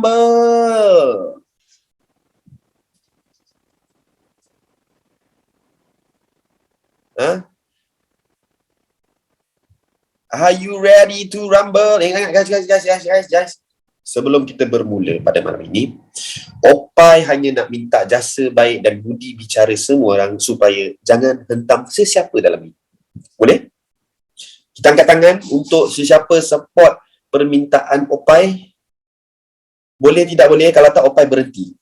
rumble. Huh? Are you ready to rumble? Guys. Sebelum kita bermula pada malam ini, Opai hanya nak minta jasa baik dan budi bicara semua orang supaya jangan hentam sesiapa dalam ini. Boleh? Kita angkat tangan untuk sesiapa support permintaan Opai. Boleh tidak boleh? Kalau tak, Opai berhenti.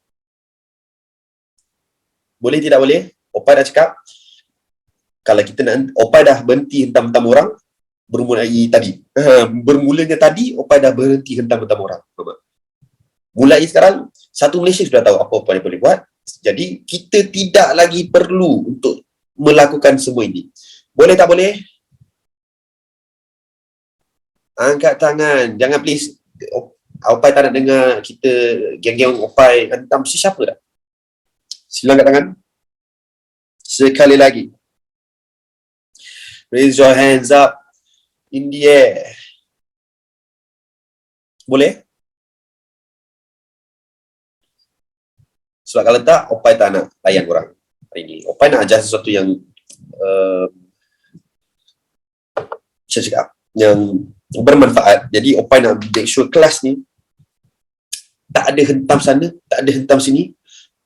Boleh tidak boleh? Opai dah cakap, kalau kita nak, Opai dah berhenti hentam-hentam orang, bermulanya tadi, Opai dah berhenti hentam-hentam orang. Mulai sekarang, satu Malaysia sudah tahu apa Opai boleh buat. Jadi, kita tidak lagi perlu untuk melakukan semua ini. Boleh tak boleh? Angkat tangan. Jangan please. Opai tak nak dengar kita geng-geng Opai hentam sesiapa dah. Sila angkat tangan. Sekali lagi. Raise your hands up in the air. Boleh? Sebab kalau tak, Opai tak nak layan korang hari ni. Opai nak ajar sesuatu yang saya cakap, yang bermanfaat. Jadi Opai nak make sure kelas ni tak ada hentam sana, tak ada hentam sini,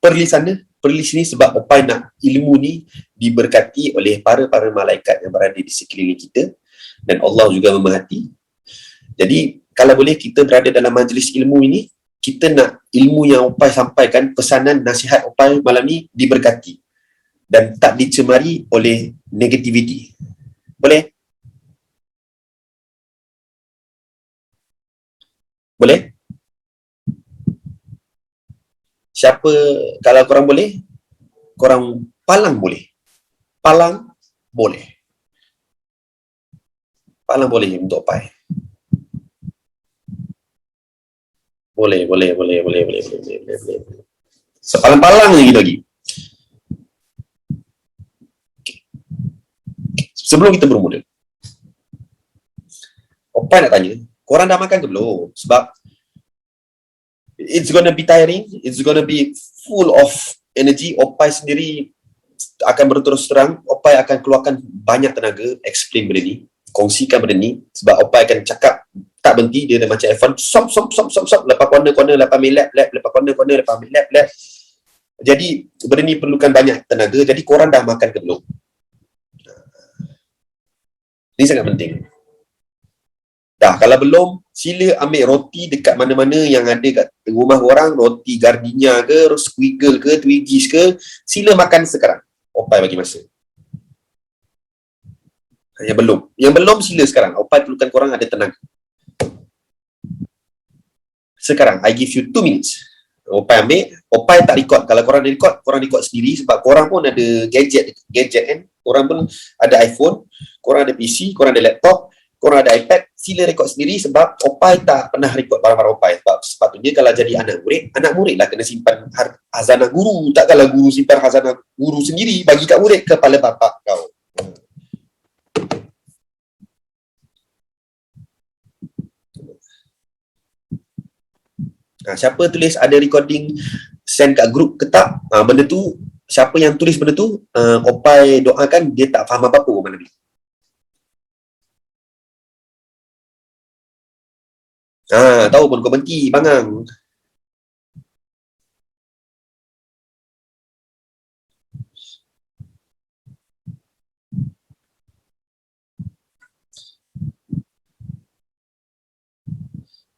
perli sana, perli sini, sebab Opai nak ilmu ni diberkati oleh para-para malaikat yang berada di sekeliling kita, dan Allah juga memerhati. Jadi kalau boleh kita berada dalam majlis ilmu ini, kita nak ilmu yang Opai sampaikan, pesanan, nasihat Opai malam ni diberkati dan tak dicemari oleh negativiti. Boleh? Boleh? Siapa, kalau korang boleh, korang palang boleh. Palang boleh. Palang boleh untuk Opai. Boleh. Sepalang-palang lagi lagi. Sebelum kita bermula, Opai nak tanya, korang dah makan ke belum? Sebab it's gonna be tiring, it's gonna be full of energy. Opai sendiri akan berterus terang, Opai akan keluarkan banyak tenaga explain benda ni, kongsikan benda ni, sebab Opai akan cakap tak berhenti. Dia macam F1, sop, lepas corner, lepas ambil lap, lepas corner, lepas ambil lap. Jadi benda ni perlukan banyak tenaga. Jadi korang dah makan ke belum? Ini sangat penting. Dah, kalau belum, sila ambil roti dekat mana-mana yang ada kat rumah korang, roti Gardenia ke, Squiggle ke, Twiggies ke, sila makan sekarang. Opai bagi masa. Yang belum sila sekarang. Opai perlukan korang ada tenaga. Sekarang, I give you 2 minutes. Opai ambil, Opai tak record. Kalau korang record, korang record sendiri, sebab korang pun ada gadget kan. Korang pun ada iPhone, korang ada PC, korang ada laptop, korang ada iPad, sila record sendiri, sebab Opai tak pernah record barang-barang Opai. Sebab sepatutnya kalau jadi anak murid lah kena simpan hazanah guru. Takkanlah guru simpan hazanah guru sendiri, bagi kat murid, kepala bapak kau. Siapa tulis ada recording, send kat grup ke tak? Benda tu, siapa yang tulis benda tu, Opai doakan dia tak faham apa-apa malam ni. Tahu pun kau berhenti, bangang.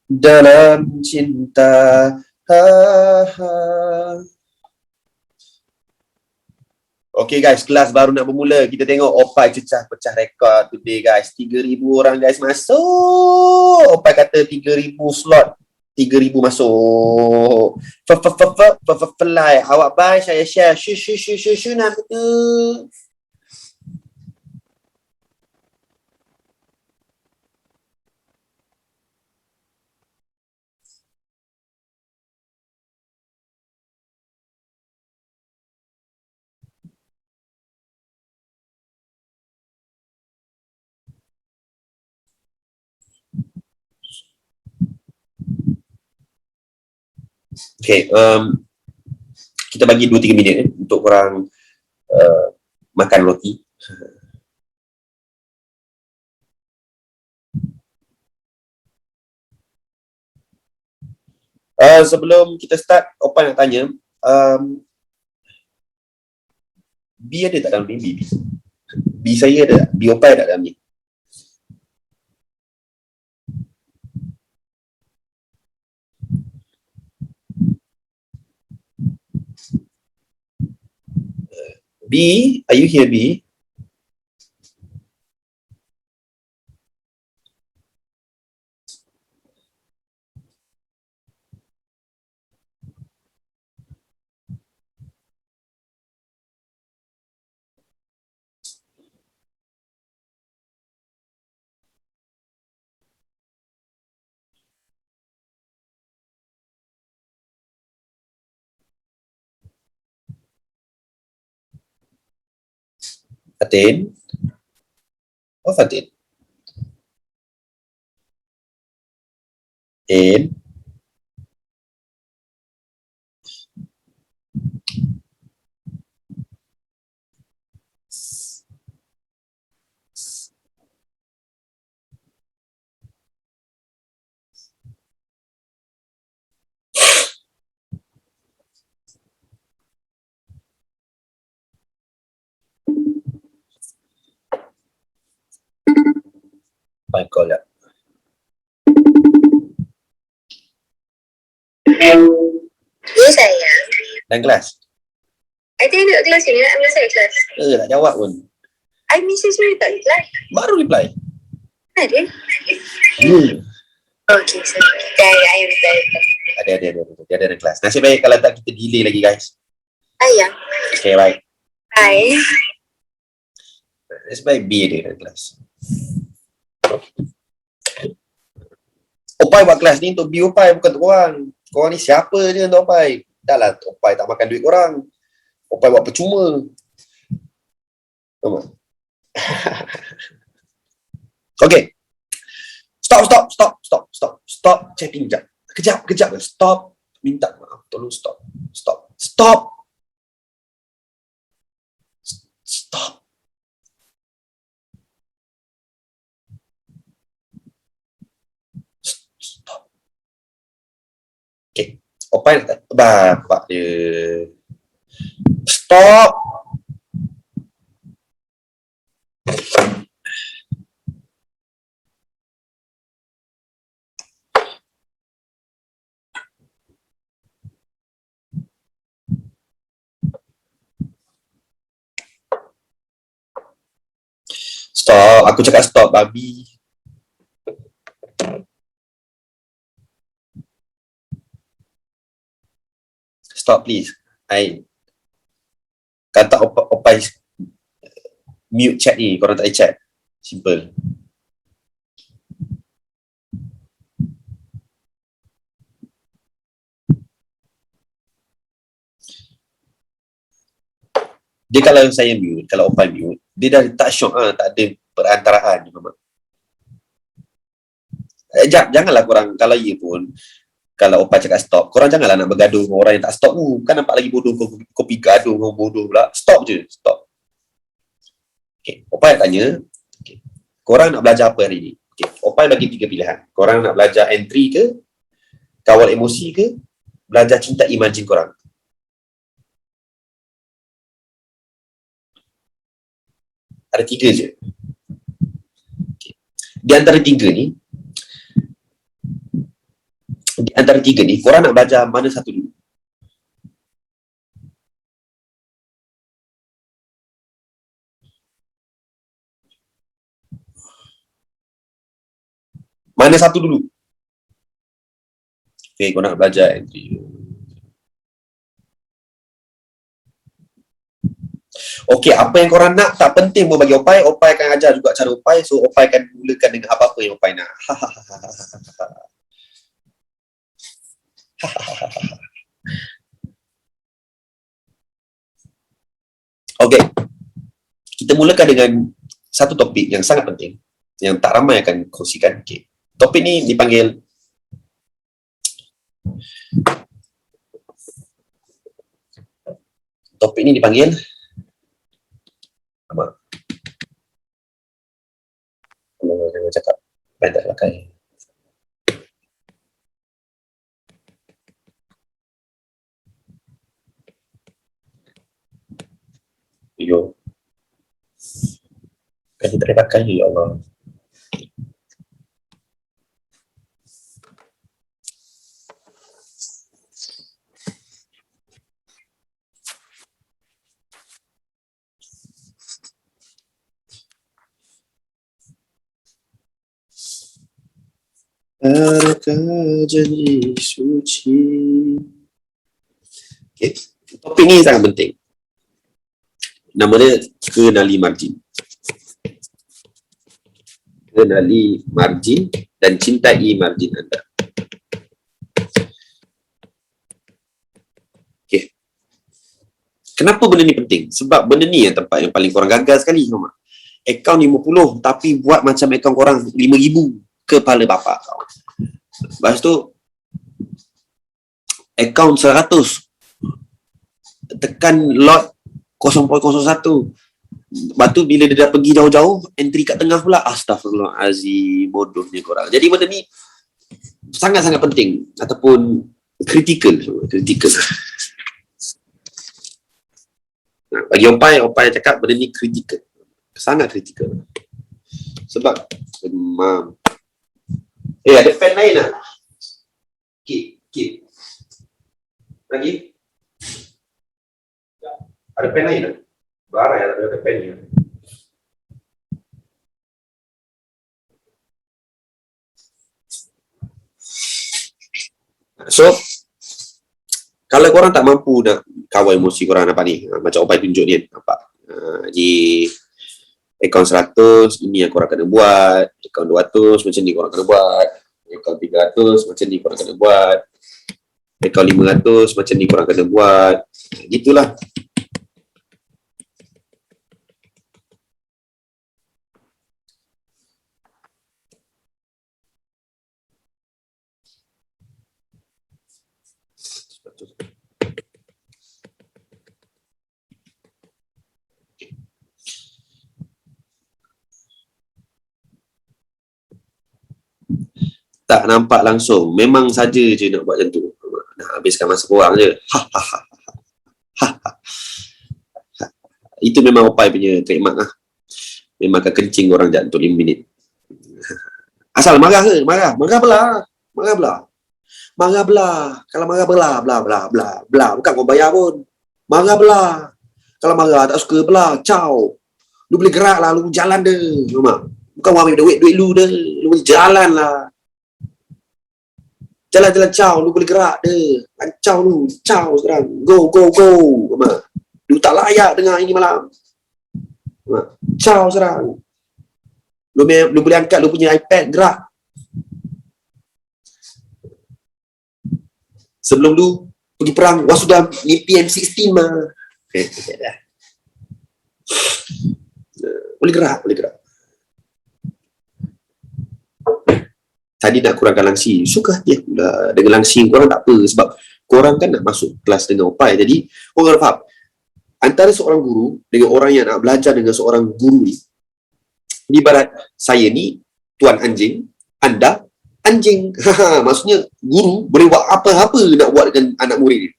Dalam cinta, Okay guys, kelas baru nak bermula. Kita tengok Opai pecah rekod today guys. 3,000 orang guys masuk. Opai kata 3,000 slot. 3,000 masuk. Fly. Awak buy, saya share. Shu nama tu. Okay, kita bagi 2-3 minit untuk korang makan roti. Sebelum kita start, Opan nak tanya, B ada tak dalam ni? B saya ada tak? B Opan ada tak dalam ni? B, are you here, B? Fatin? Oh, Fatin. In. My call up. Ya sayang. Dan kelas? I think dekat kelas ni, nak ambil saya kelas. Tak jawab pun. I message you tak reply. Baru reply. Ada? Okay, so I reply. Dia ada kelas. Nasib baik kalau tak kita delay lagi, guys. Ayang. Okay, baik. Bye. Nasib baik B ada kelas. Opai buat kelas ni untuk B Opai, bukan untuk korang. Korang ni siapa je untuk Opai? Dah lah, Opai tak makan duit korang. Opai buat percuma. Tengok. Okay. Stop chatting sekejap. Kejap. Stop. Minta maaf. Tolong stop. Stop. Stop. Okay. Opai nak bapak dia. Stop. Stop. Aku cakap stop, babi. Stop, please. Kata Opai mute chat ni. Korang tak boleh chat. Simple. Dia kalau saya mute, kalau Opai mute, dia dah tak syok, tak ada perantaraan. Janganlah korang, kalau ia pun, kalau Opai cakap stop, korang janganlah nak bergaduh dengan orang yang tak stop tu. Kan nampak lagi bodoh, kau pergi gaduh, kau bodoh pula. Stop je, stop. Okay, Opai nak tanya, okay, korang nak belajar apa hari ni? Okay, Opai bagi 3 pilihan. Korang nak belajar entry ke, kawal emosi ke, belajar cinta imagine korang? Ada 3 je. Okay. Di antara 3 ni, korang nak belajar mana satu dulu? Mana satu dulu? Okay, korang nak belajar entry. Okay, apa yang korang nak tak penting pun bagi Opai. Opai akan ajar juga cara Opai. So, Opai akan mulakan dengan apa-apa yang Opai nak. Okay. Kita mulakan dengan satu topik yang sangat penting. Yang tak ramai akan kongsikan. Okay. Topik ni dipanggil topik ni dipanggil apa? Jangan cakap apa tak pakai. Yo. Kan kita tak pakai, ya Allah. Adakah janji suci? Okay. Topik ni sangat penting. Nama dia kenali margin. Kenali margin dan cintai margin anda. Okay. Kenapa benda ni penting? Sebab benda ni yang tempat yang paling korang gagal sekali. Akaun 50 tapi buat macam akaun korang 5,000. Kepala bapa kau. Lepas tu akaun 100 tekan lot 0.01. Lepas tu bila dia dah pergi jauh-jauh, entry kat tengah pula, astagfirullahalazim, bodohnya korang. Jadi benda ni sangat-sangat penting ataupun kritikal. Bagi Opai cakap benda ni kritikal. Sangat kritikal. Sebab ada pen lain tak? Kit. Lagi? Ada pen lain tak? Barang yang ada pen ni. So, kalau korang tak mampu nak kawal emosi korang nampak ni, macam Opai tunjuk ni, nampak? Di akaun 100, ini yang korang kena buat. Akaun 200, macam ni korang kena buat. Akaun 300, macam ni korang kena buat. Akaun 500, macam ni korang kena buat. Gitulah. Tak nampak langsung. Memang saja je nak buat macam tu. Nak habiskan masa korang je. Itu memang Opai punya trademark lah. Memang akan kencing orang je untuk 5 minit. Asal marah ke? Marah belah. Kalau marah belah. Bukan kau bayar pun. Marah belah. Kalau marah tak suka belah. Ciao. Lu boleh gerak lah. Lu jalan deh. Bukan orang ambil duit lu deh. Lu boleh jalan lah. Jalan-jalan caw, lu boleh gerak dia. Caw lu, caw sekarang. Go. Lu tak layak dengar ini malam. Caw sekarang. Lu boleh angkat lu punya iPad, gerak. Sebelum lu pergi perang, sudah ni PM16 mah. Dah. Boleh gerak. Tadi nak kurangkan langsi, suka hati aku lah. Dengan langsi korang tak apa, sebab korang kan nak masuk kelas dengan Opai. Jadi korang faham, antara seorang guru dengan orang yang nak belajar dengan seorang guru ni, ibarat saya ni tuan anjing, anda anjing. Maksudnya guru boleh buat apa-apa nak buat dengan anak murid ni.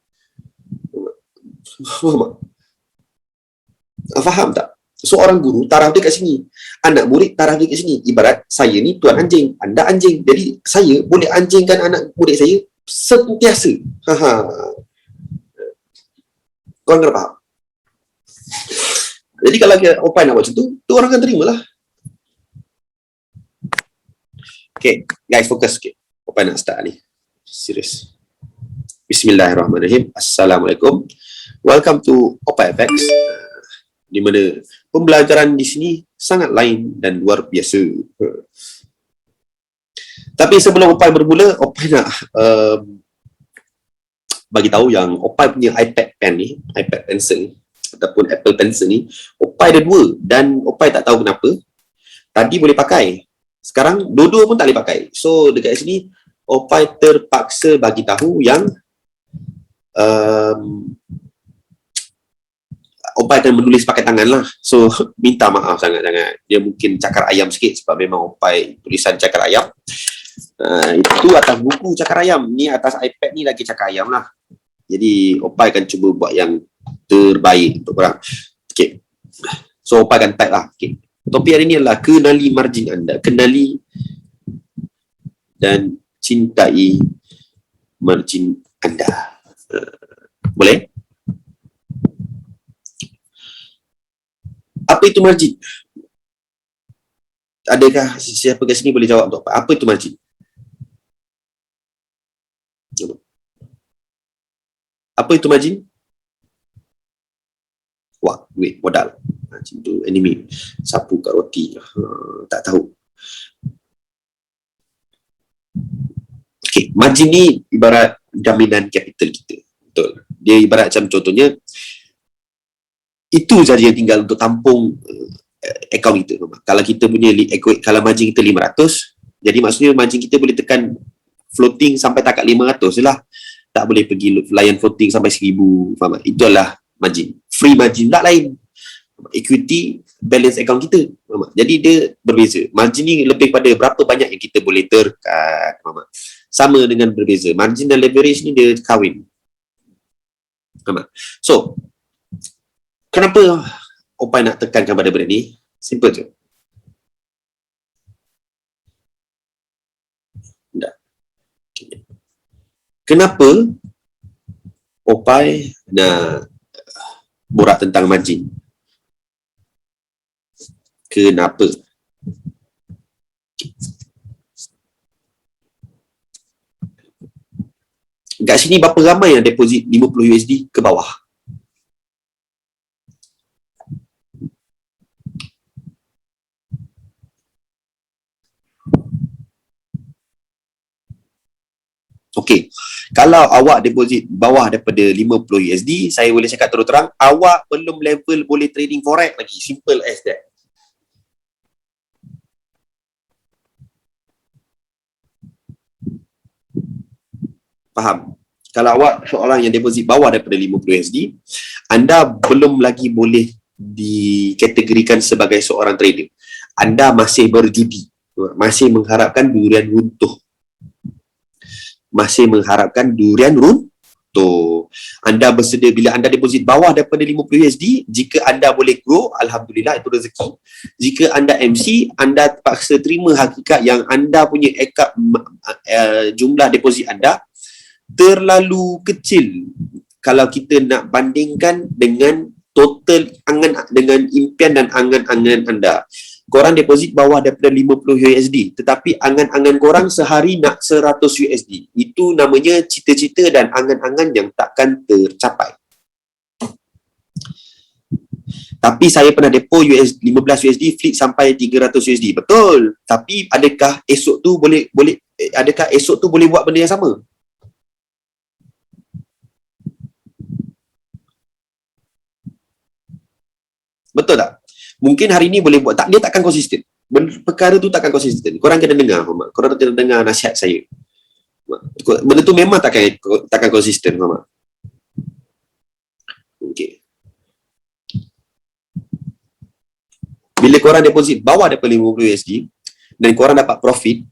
Faham tak? Seorang guru taraf dia kat sini, anak murid taraf dia kat sini. Ibarat saya ni tuan anjing, anda anjing. Jadi saya boleh anjingkan anak murid saya sentiasa. Korang kena faham. Jadi kalau Opai nak buat macam tu orang akan terima lah. Okay, guys, fokus sikit. Opai nak start ni. Serius. Bismillahirrahmanirrahim. Assalamualaikum. Welcome to Opai FX. Di mana pembelajaran di sini sangat lain dan luar biasa. Tapi sebelum Opai bermula, Opai nak bagi tahu yang Opai punya iPad Pen ni, iPad Pencil ataupun Apple Pencil ni, Opai ada 2 dan Opai tak tahu kenapa. Tadi boleh pakai, sekarang dua-dua pun tak boleh pakai. So dekat sini Opai terpaksa bagi tahu yang Opai akan menulis pakai tangan lah. So, minta maaf sangat-sangat. Dia mungkin cakar ayam sikit sebab memang Opai tulisan cakar ayam. Itu atas buku cakar ayam. Ni atas iPad ni lagi cakar ayam lah. Jadi, Opai akan cuba buat yang terbaik untuk korang. Okay. So, Opai akan type lah. Okay. Topik hari ni adalah kenali margin anda. Kenali dan cintai margin anda. Boleh? Apa itu margin? Adakah siapa kat sini boleh jawab untuk apa itu margin? Apa itu margin? Wah, duit, modal. Margin tu anime. Sapu kat roti. Tak tahu. Okay, margin ni ibarat jaminan kapital kita. Betul. Dia ibarat macam contohnya, itu saja yang tinggal untuk tampung akaun kita. Kalau kita punya kalau margin kita 500, jadi maksudnya margin kita boleh tekan floating sampai takat 500 je lah. Tak boleh pergi layan floating sampai 1000. Faham tak? Itulah margin. Free margin tak lain. Equity balance account kita. Faham tak? Jadi dia berbeza. Margin ni lebih pada berapa banyak yang kita boleh tekan. Faham tak? Sama dengan berbeza. Margin dan leverage ni dia kahwin. Faham tak? So, kenapa Opai nak tekankan pada benda ni? Simple je. Kenapa Opai nak borak tentang margin? Kenapa? Kat sini berapa ramai yang deposit 50 USD ke bawah? Okey, kalau awak deposit bawah daripada 50 USD, saya boleh cakap terus terang, awak belum level boleh trading forex lagi. Simple as that. Faham? Kalau awak seorang yang deposit bawah daripada 50 USD, anda belum lagi boleh dikategorikan sebagai seorang trader. Anda masih berjudi. Masih mengharapkan durian runtuh. Masih mengharapkan durian runtuh. Anda bersedia bila anda deposit bawah daripada 50 USD, jika anda boleh grow, alhamdulillah, itu rezeki. Jika anda MC, anda terpaksa terima hakikat yang anda punya jumlah deposit anda terlalu kecil kalau kita nak bandingkan dengan total dengan impian dan angan-angan anda. Korang deposit bawah daripada 50 USD, tetapi angan-angan korang sehari nak 100 USD. Itu namanya cita-cita dan angan-angan yang takkan tercapai. Tapi saya pernah depo 15 USD flip sampai 300 USD. Betul. Tapi adakah esok tu boleh buat benda yang sama? Betul tak? Mungkin hari ni boleh buat, dia takkan konsisten. Perkara tu takkan konsisten. Korang kena dengar, korang kena dengar nasihat saya. Benda tu memang takkan konsisten, Muhammad. Okey. Bila korang deposit bawah daripada 50 USD dan korang dapat profit,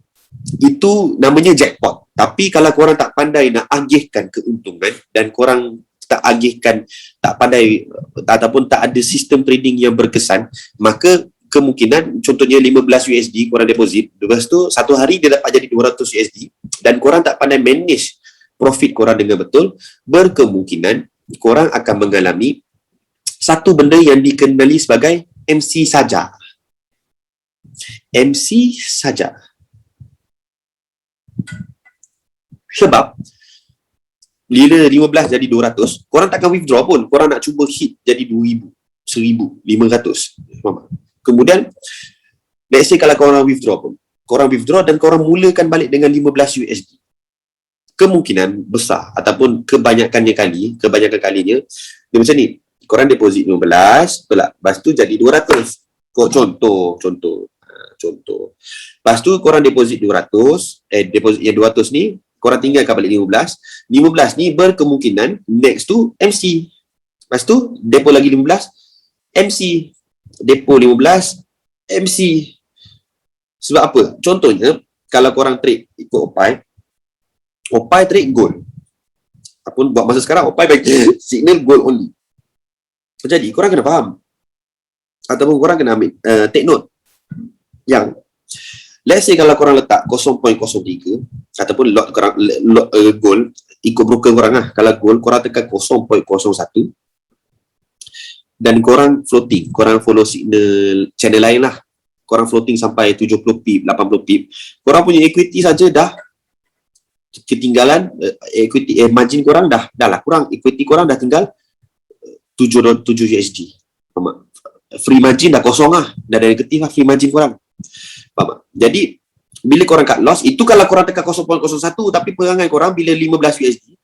itu namanya jackpot. Tapi kalau korang tak pandai nak agihkan keuntungan dan korang tak agihkan, tak pandai ataupun tak ada sistem trading yang berkesan, maka kemungkinan contohnya 15 USD korang deposit, lepas tu satu hari dia dapat jadi 200 USD dan korang tak pandai manage profit korang dengan betul, berkemungkinan korang akan mengalami satu benda yang dikenali sebagai MC saja. MC saja. Sebab bila 15 jadi 200, korang takkan withdraw pun. Korang nak cuba hit jadi 2,000, 1,500. Kemudian, let's say kalau korang withdraw pun, korang withdraw dan korang mulakan balik dengan 15 USD. Kemungkinan besar ataupun kebanyakan kalinya, dia macam ni. Korang deposit 15, lepas tu jadi 200. Contoh. Lepas tu korang deposit 200, deposit yang 200 ni, korang tinggalkan balik 15 ni berkemungkinan next tu MC. Lepas tu depo lagi 15, MC. Depo 15, MC. Sebab apa? Contohnya, kalau korang trade ikut OPI trade gold. Apun buat masa sekarang, OPI bagi signal gold only. Jadi, korang kena faham. Ataupun korang kena ambil, take note. Yang, let's say kalau korang letak 0.03, ataupun lot korang, gold, ikut broker korang lah. Kalau gold, korang tekan 0.01, dan korang floating, korang follow signal channel lain lah. Korang floating sampai 70 pip, 80 pip. Korang punya equity saja dah ketinggalan, equity margin korang dah lah kurang, equity korang dah tinggal 7 USD. Faham? Free margin dah kosong lah, dah ada negatif lah free margin korang. Faham? Jadi bila korang cut loss, itu kalau korang tekan 0.01, tapi perangai korang bila 15 USD,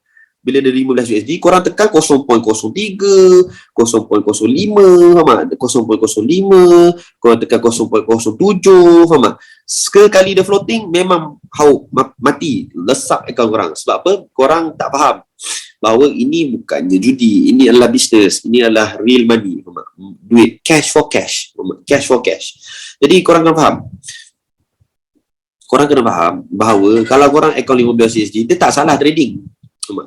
bila ada 15 USD, korang tekan 0.03, 0.05, faham tak? 0.05, korang tekan 0.07, faham tak? Sekali dia floating, memang mati, lesak akaun korang. Sebab apa? Korang tak faham bahawa ini bukannya judi, ini adalah bisnes, ini adalah real money, faham tak? Duit, cash for cash, cash for cash. Jadi korang kena faham. Korang kena faham bahawa kalau korang akaun 15 USD, dia tak salah trading.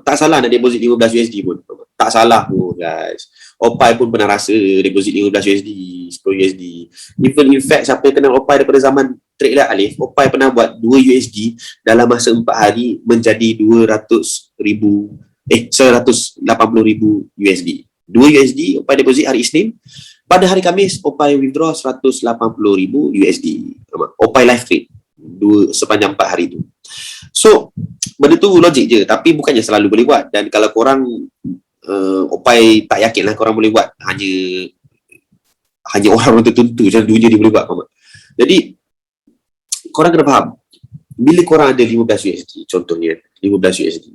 Tak salah nak deposit 15 USD pun. Tak salah pun guys. OPI pun pernah rasa deposit 15 USD, 10 USD. Even in fact, siapa yang kenal OPI daripada zaman trade lah Alif, OPI pernah buat 2 USD dalam masa 4 hari menjadi 180,000 USD. 2 USD OPI deposit hari Isnin. Pada hari Khamis, OPI withdraw 180,000 USD. OPI live trade. Sepanjang 4 hari tu. So, benda tu logik je, tapi bukannya selalu boleh buat. Dan kalau korang OPI tak yakin lah korang boleh buat, hanya orang tertentu macam dunia ni boleh buat. Jadi korang kena faham, bila korang ada 15 USD, contohnya 15 USD,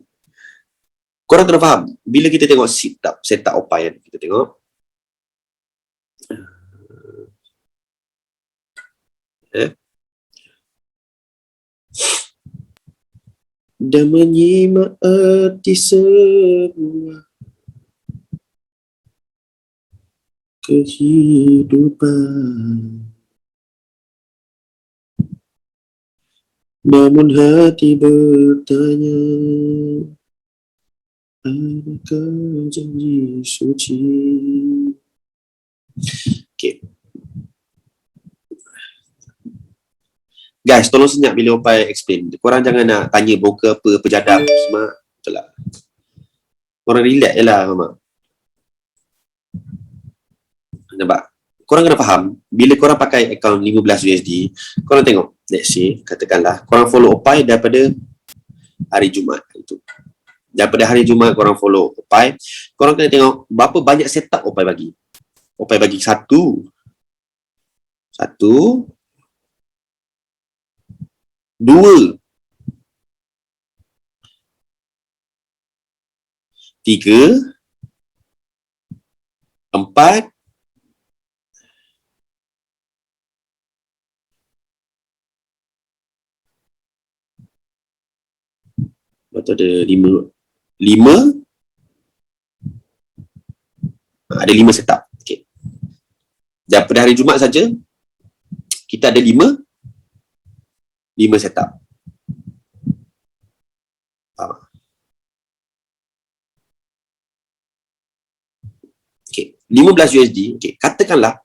korang kena faham, bila kita tengok setup OPI kan, kita tengok dan menyimak arti sebuah kehidupan, namun hati bertanya, adakah janji suci? Okay. Guys, tolong senyap bila OPI explain. Korang jangan nak tanya broker apa, pejadap semua. Betul lah. Korang relax je lah, Mama. Nampak? Korang kena faham, bila korang pakai akaun 15 USD, korang tengok, let's say, katakanlah, korang follow OPI daripada hari Jumaat. Itu. Daripada hari Jumaat korang follow OPI, korang kena tengok berapa banyak setup OPI bagi. OPI bagi satu, 2, 3, 4, 5, ada 5 setup. Okay. Daripada hari Jumaat saja kita ada 5 setup. Okay. 15 USD. Okay. Katakanlah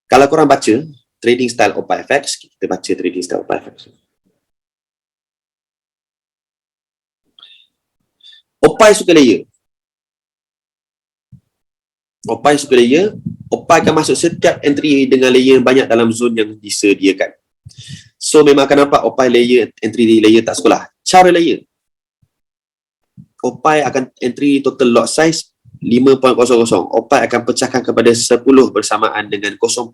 kalau korang baca trading style OPIFX, kita baca trading style OPIFX. OPI suka layer. OPI suka layer. OPI akan masuk setiap entry dengan layer banyak dalam zone yang disediakan. So memang akan nampak OPI layer, entry layer tak sekolah. Cara layer, OPI akan entry total lot size 5.00. OPI akan pecahkan kepada 10 bersamaan dengan 0.50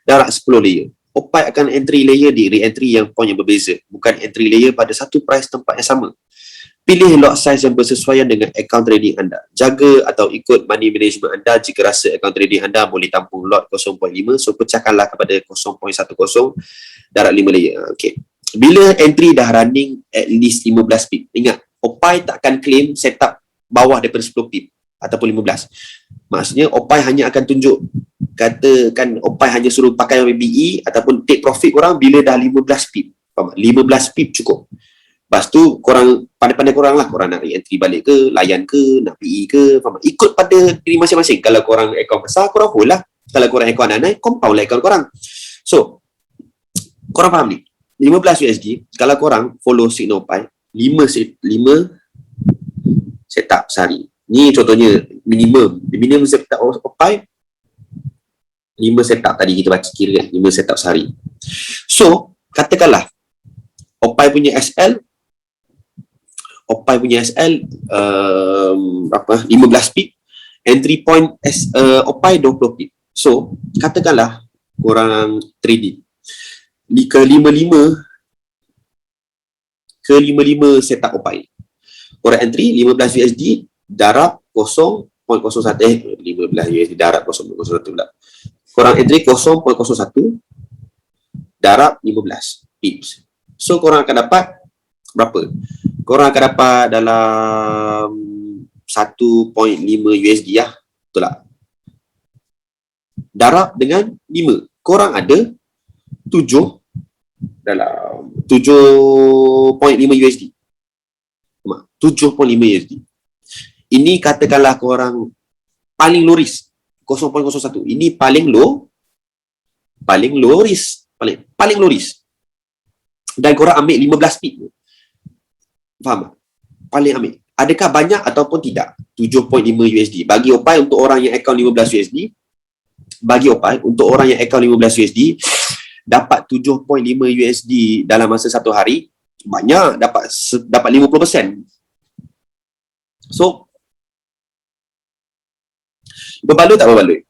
darab 10 layer. OPI akan entry layer di re-entry yang point yang berbeza, bukan entry layer pada satu price tempat yang sama. Pilih lot size yang bersesuaian dengan account trading anda. Jaga atau ikut money management anda jika rasa account trading anda boleh tampung lot 0.5, so pecahkanlah kepada 0.10 darab 5 layer. Okay. Bila entry dah running at least 15 pip, ingat, OPI takkan claim setup bawah daripada 10 pip. ataupun 15. Maksudnya Opai hanya akan tunjuk, katakan Opai hanya suruh pakai BE ataupun take profit korang bila dah 15 pip. Faham tak? 15 pip cukup. Lepas tu korang pandai-pandai korang lah, korang nak entry balik ke, layan ke, nak PE ke, faham tak? Ikut pada diri masing-masing. Kalau korang akaun besar, korang hold lah. Kalau korang akaun anak, compound lah akaun korang. So, korang faham ni? 15 USD, kalau korang follow signal Opai, 5 setup sehari. Ni contohnya minimum setup Opai 5 setup tadi kita baca kira kan, 5 setup sehari. So, katakanlah Opai punya SL berapa? 15 pip. Entry point Opai 20 pip. So, katakanlah korang trading ke 55 setup Opai. Korang entry 15 USD darab 0.01 15 USD darab 0.01 pula. Korang entry 0.01 darab 15 pips. So korang akan dapat berapa? Korang akan dapat dalam 1.5 USD lah. Betul tak? Darab dengan 5. Korang ada 7 dalam 7.5 USD. 7.5 USD. Ini katakanlah korang paling low risk 0.01. Ini paling low risk. Paling low risk. Dan korang ambil 15 pip. Faham tak? Paling ambil. Adakah banyak ataupun tidak? 7.5 USD. Bagi Opai untuk orang yang account 15 USD, bagi Opai untuk orang yang account 15 USD, dapat 7.5 USD dalam masa satu hari, banyak, dapat 50%. So, berbaloi tak berbaloi?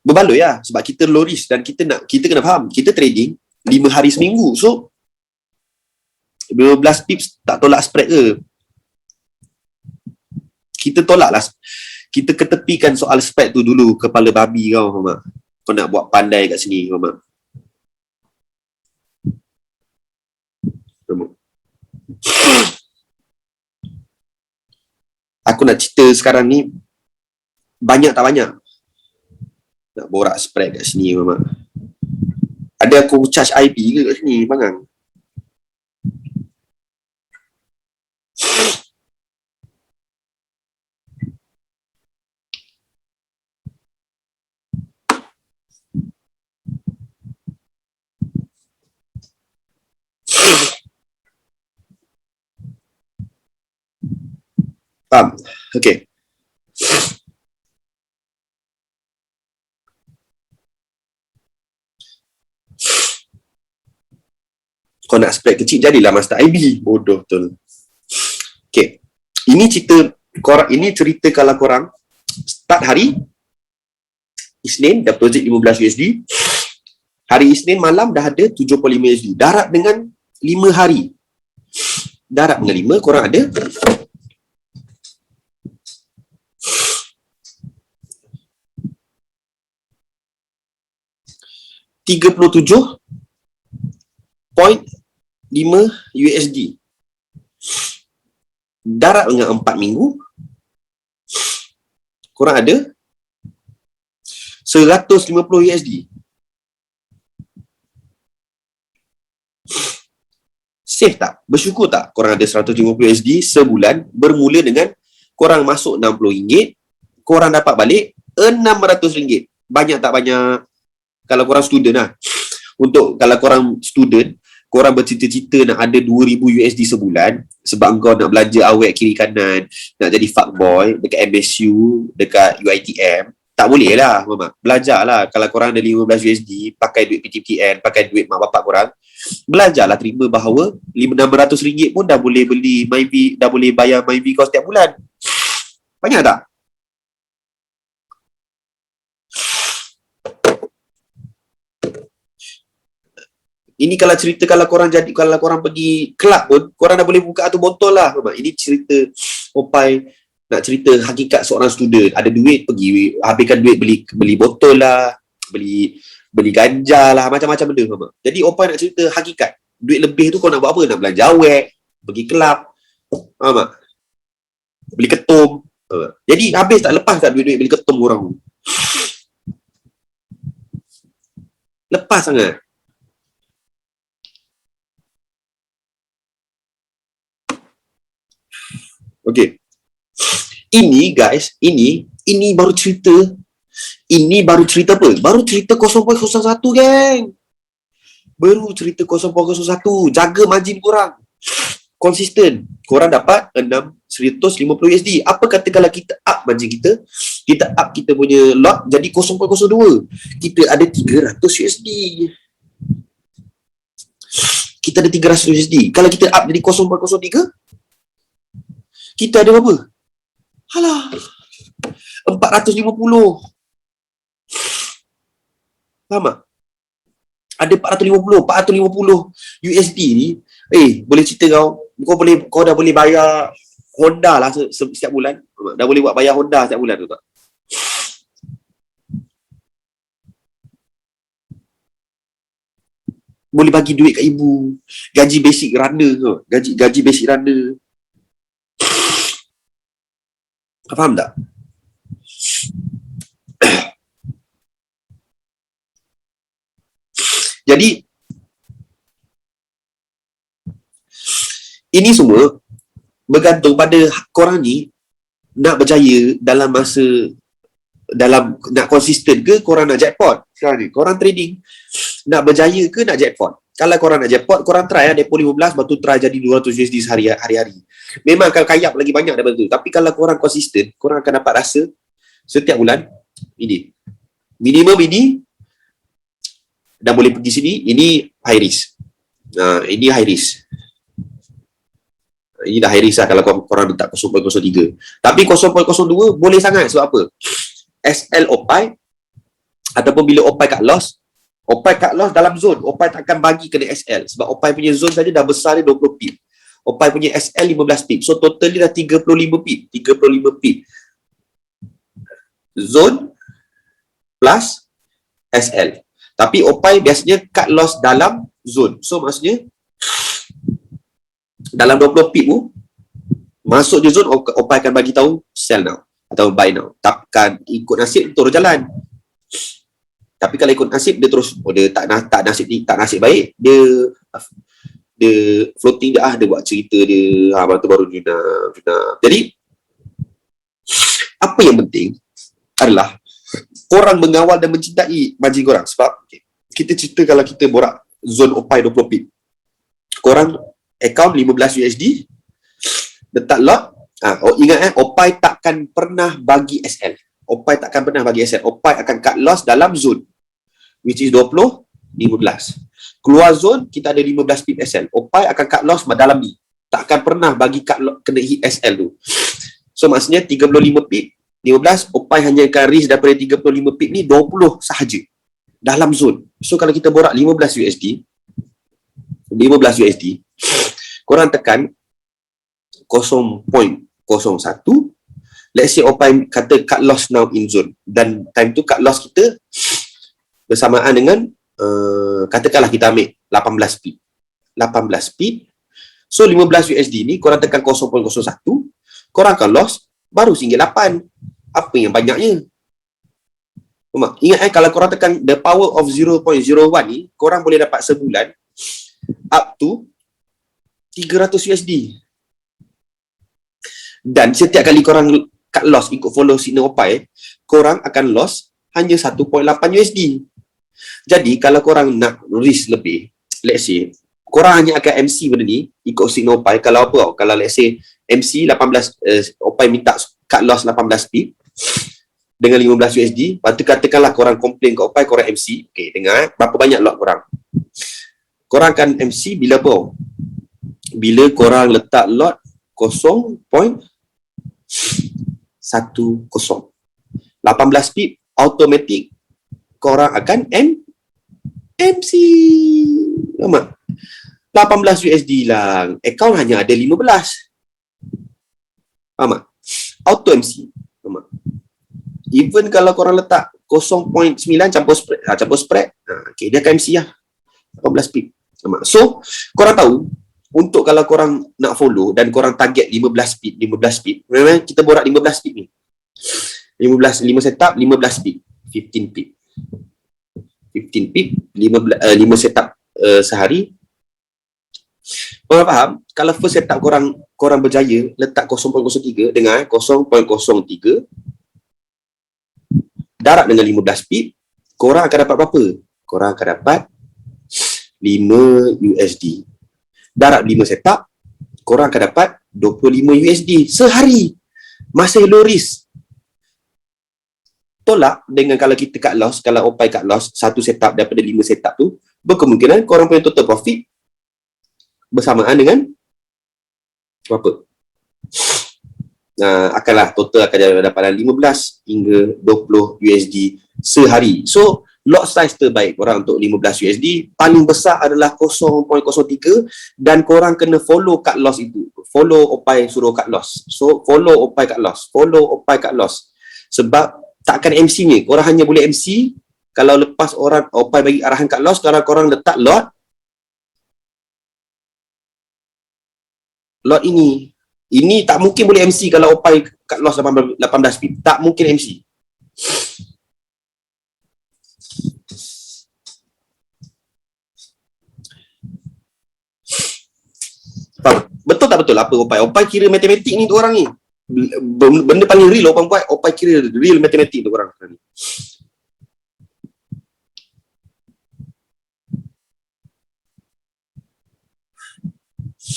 Berbaloi lah, sebab kita low risk dan kita kena faham, kita trading 5 hari seminggu. So 12 pips tak tolak spread ke? Kita tolak lah, kita ketepikan soal spread tu dulu, kepala babi kau, faham tak? Kau nak buat pandai kat sini, faham tak? Aku nak cerita sekarang ni, banyak tak banyak nak borak spread kat sini, Mama. Ada aku charge IP ke kat sini, Bangang? Faham? Okay. Kau nak spread kecil, jadilah master IB. Bodoh betul. Okay. Ini cerita kalau korang start hari Isnin, dah projek 15 USD. Hari Isnin malam dah ada 75 USD. Darab dengan 5 hari. Darab dengan 5, korang ada 37.5 USD. Darab dengan 4 minggu, korang ada 150 USD. Safe tak? Bersyukur tak korang ada 150 USD sebulan, bermula dengan korang masuk RM60, korang dapat balik RM600. Banyak tak banyak? Kalau korang student lah. Untuk kalau korang student, korang bercita-cita nak ada 2,000 USD sebulan sebab kau nak belanja awet kiri kanan, nak jadi fuckboy dekat MSU, dekat UiTM. Tak boleh lah, Mama. Belajar lah. Kalau korang ada 15 USD, pakai duit PTPN, pakai duit mak bapak korang, belajarlah terima bahawa RM600 pun dah boleh beli MyV, dah boleh bayar MyV kau setiap bulan. Banyak tak? Ini kalau cerita kalau korang pergi kelab pun, korang dah boleh buka tu botol lah. Ini cerita Opai nak cerita hakikat seorang student. Ada duit, pergi habiskan duit beli botol lah, beli ganja lah, macam-macam benda. Jadi Opai nak cerita hakikat. Duit lebih tu kau nak buat apa? Nak belanja awet, pergi kelab. Faham tak? Beli ketum. Jadi habis tak, lepas tak duit-duit beli ketum orang tu? Lepas sangat. Okay. Ini guys, ini baru cerita. Ini baru cerita apa? Baru cerita 0.01 geng. Baru cerita 0.01. Jaga margin korang. Konsisten. Korang dapat 150 USD. Apa kata kalau kita up margin kita? Kita up kita punya lot jadi 0.02. Kita ada 300 USD. Kita ada 300 USD. Kalau kita up jadi 0.03, kita ada berapa? Alah. 450. Faham tak? Ada 450 USD ni. Boleh cerita kau dah boleh bayar Honda lah setiap bulan. Dah boleh buat bayar Honda setiap bulan tu tak? Boleh bagi duit kat ibu. Gaji basic runner tu. Gaji basic runner. Faham tak? Jadi ini semua bergantung pada korang ni nak berjaya dalam masa, nak konsisten ke korang nak jackpot. Sekarang ni korang trading nak berjaya ke nak jackpot. Kalau korang nak jackpot, korang try depo 15, lepas tu try jadi 200 USD hari-hari. Memang akan kayap lagi banyak daripada tu. Tapi kalau korang konsisten, korang akan dapat rasa setiap bulan ini. Minimum ini dah boleh pergi sini, ini high risk. Ini high risk. Ini dah high risk lah kalau korang letak 0.03. Tapi 0.02 boleh sangat. Sebab apa? SL OPI ataupun bila OPI cut loss dalam zone, OPI takkan bagi kena SL. Sebab OPI punya zone saja dah besar dia 20 pip. OPI punya SL 15 pip. So total dia dah 35 pip. 35 pip. Zone plus SL. Tapi OPI biasanya cut loss dalam zone. So maksudnya dalam 20 pip tu masuk je zone, OPI akan bagi tahu sell now atau buy now. Takkan ikut nasib terus jalan. Tapi kalau ikut nasib dia terus dia tak nasib baik, dia floating dia dia buat cerita dia tu baru Juna. Jadi apa yang penting adalah korang mengawal dan mencintai margin korang. Sebab kita cerita kalau kita borak zone OPI 20 pip, korang account 15 USD letak lot. Ingat OPI takkan pernah bagi SL. OPI takkan pernah bagi SL. OPI akan cut loss dalam zone, which is 20, 15. Keluar zone, kita ada 15 pip SL. OPI akan cut loss dalam ni. Takkan pernah bagi cut loss, kena hit SL tu. So maksudnya 35 pip, 15, OPI hanya akan risk daripada 35 pip ni 20 sahaja dalam zone. So kalau kita borak 15 USD, korang tekan 0.01, let's say OPI kata cut loss now in zone, dan time tu cut loss kita bersamaan dengan katakanlah kita ambil 18 pip. So 15 USD ni korang tekan 0.01, korang akan loss baru RM8. Apa yang banyaknya? Ingat kalau korang tekan the power of 0.01 ni, korang boleh dapat sebulan up to 300 USD. Dan setiap kali korang cut loss ikut follow signal OPI, korang akan loss hanya 1.8 USD. Jadi kalau korang nak risk lebih, let's say korang hanya akan MC benda ni ikut signal OPI. Kalau apa? Kalau let's say MC 18, OPI minta cut loss 18 pip dengan 15 USD, lepas tu katakanlah korang komplain ke OPI, korang MC. Okay, dengar berapa banyak lot korang. Korang akan MC bila apa? Bila korang letak lot 0.10, 18 pip automatic korang akan MC. Faham tak? 18 USD lah. Account hanya ada 15. Faham tak? Auto MC. Faham tak? Even kalau korang letak 0.9 campur spread, okay, dia akan MC lah 18 pip. Faham tak? So korang tahu untuk kalau korang nak follow dan korang target 15 speed, memang kita borak 15 speed ni. 5 setup, 15 speed, 15 pip. 15 pip, 5 setup sehari. Korang faham? Kalau first setup korang berjaya letak 0.03 dengan 0.03 darab dengan 15 pip, korang akan dapat berapa? Korang akan dapat 5 USD. Darab 5 setup, korang akan dapat 25 USD sehari. Masih low risk. Tolak dengan kalau kita cut loss, kalau Opay cut loss, satu setup daripada 5 setup tu, berkemungkinan korang punya total profit bersamaan dengan berapa? Akanlah total akan dapat 15 hingga 20 USD sehari. So, lot size terbaik korang untuk 15 USD, paling besar adalah 0.03 dan korang kena follow cut loss itu. Follow Opay suruh cut loss. So, follow Opay cut loss. Follow Opay cut loss. Sebab takkan MC ni. Korang hanya boleh MC kalau lepas orang Opay bagi arahan cut loss, kalau korang letak lot ini. Ini tak mungkin boleh MC kalau Opay cut loss 18 pip. Tak mungkin MC. Faham? Betul tak betul apa Opay? Opay kira matematik ni untuk orang ni. Benda paling real orang buat, Opay kira real matematik untuk orang ni.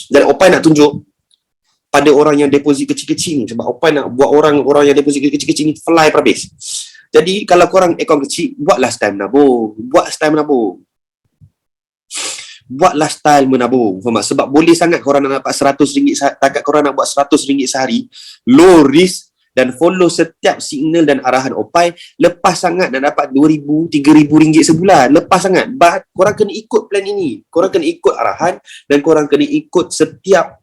Dan Opay nak tunjuk pada orang yang deposit kecil-kecil ni, sebab Opay nak buat orang yang deposit kecil-kecil ni fly habis. Jadi kalau korang akaun kecil, buatlah style menabung. Buatlah style menabung. Faham tak? Sebab boleh sangat korang nak dapat RM100, takat korang nak buat RM100 sehari, low risk, dan follow setiap signal dan arahan Opay, lepas sangat nak dapat RM2,000, RM3,000 sebulan. Lepas sangat. But korang kena ikut plan ini. Korang kena ikut arahan dan korang kena ikut setiap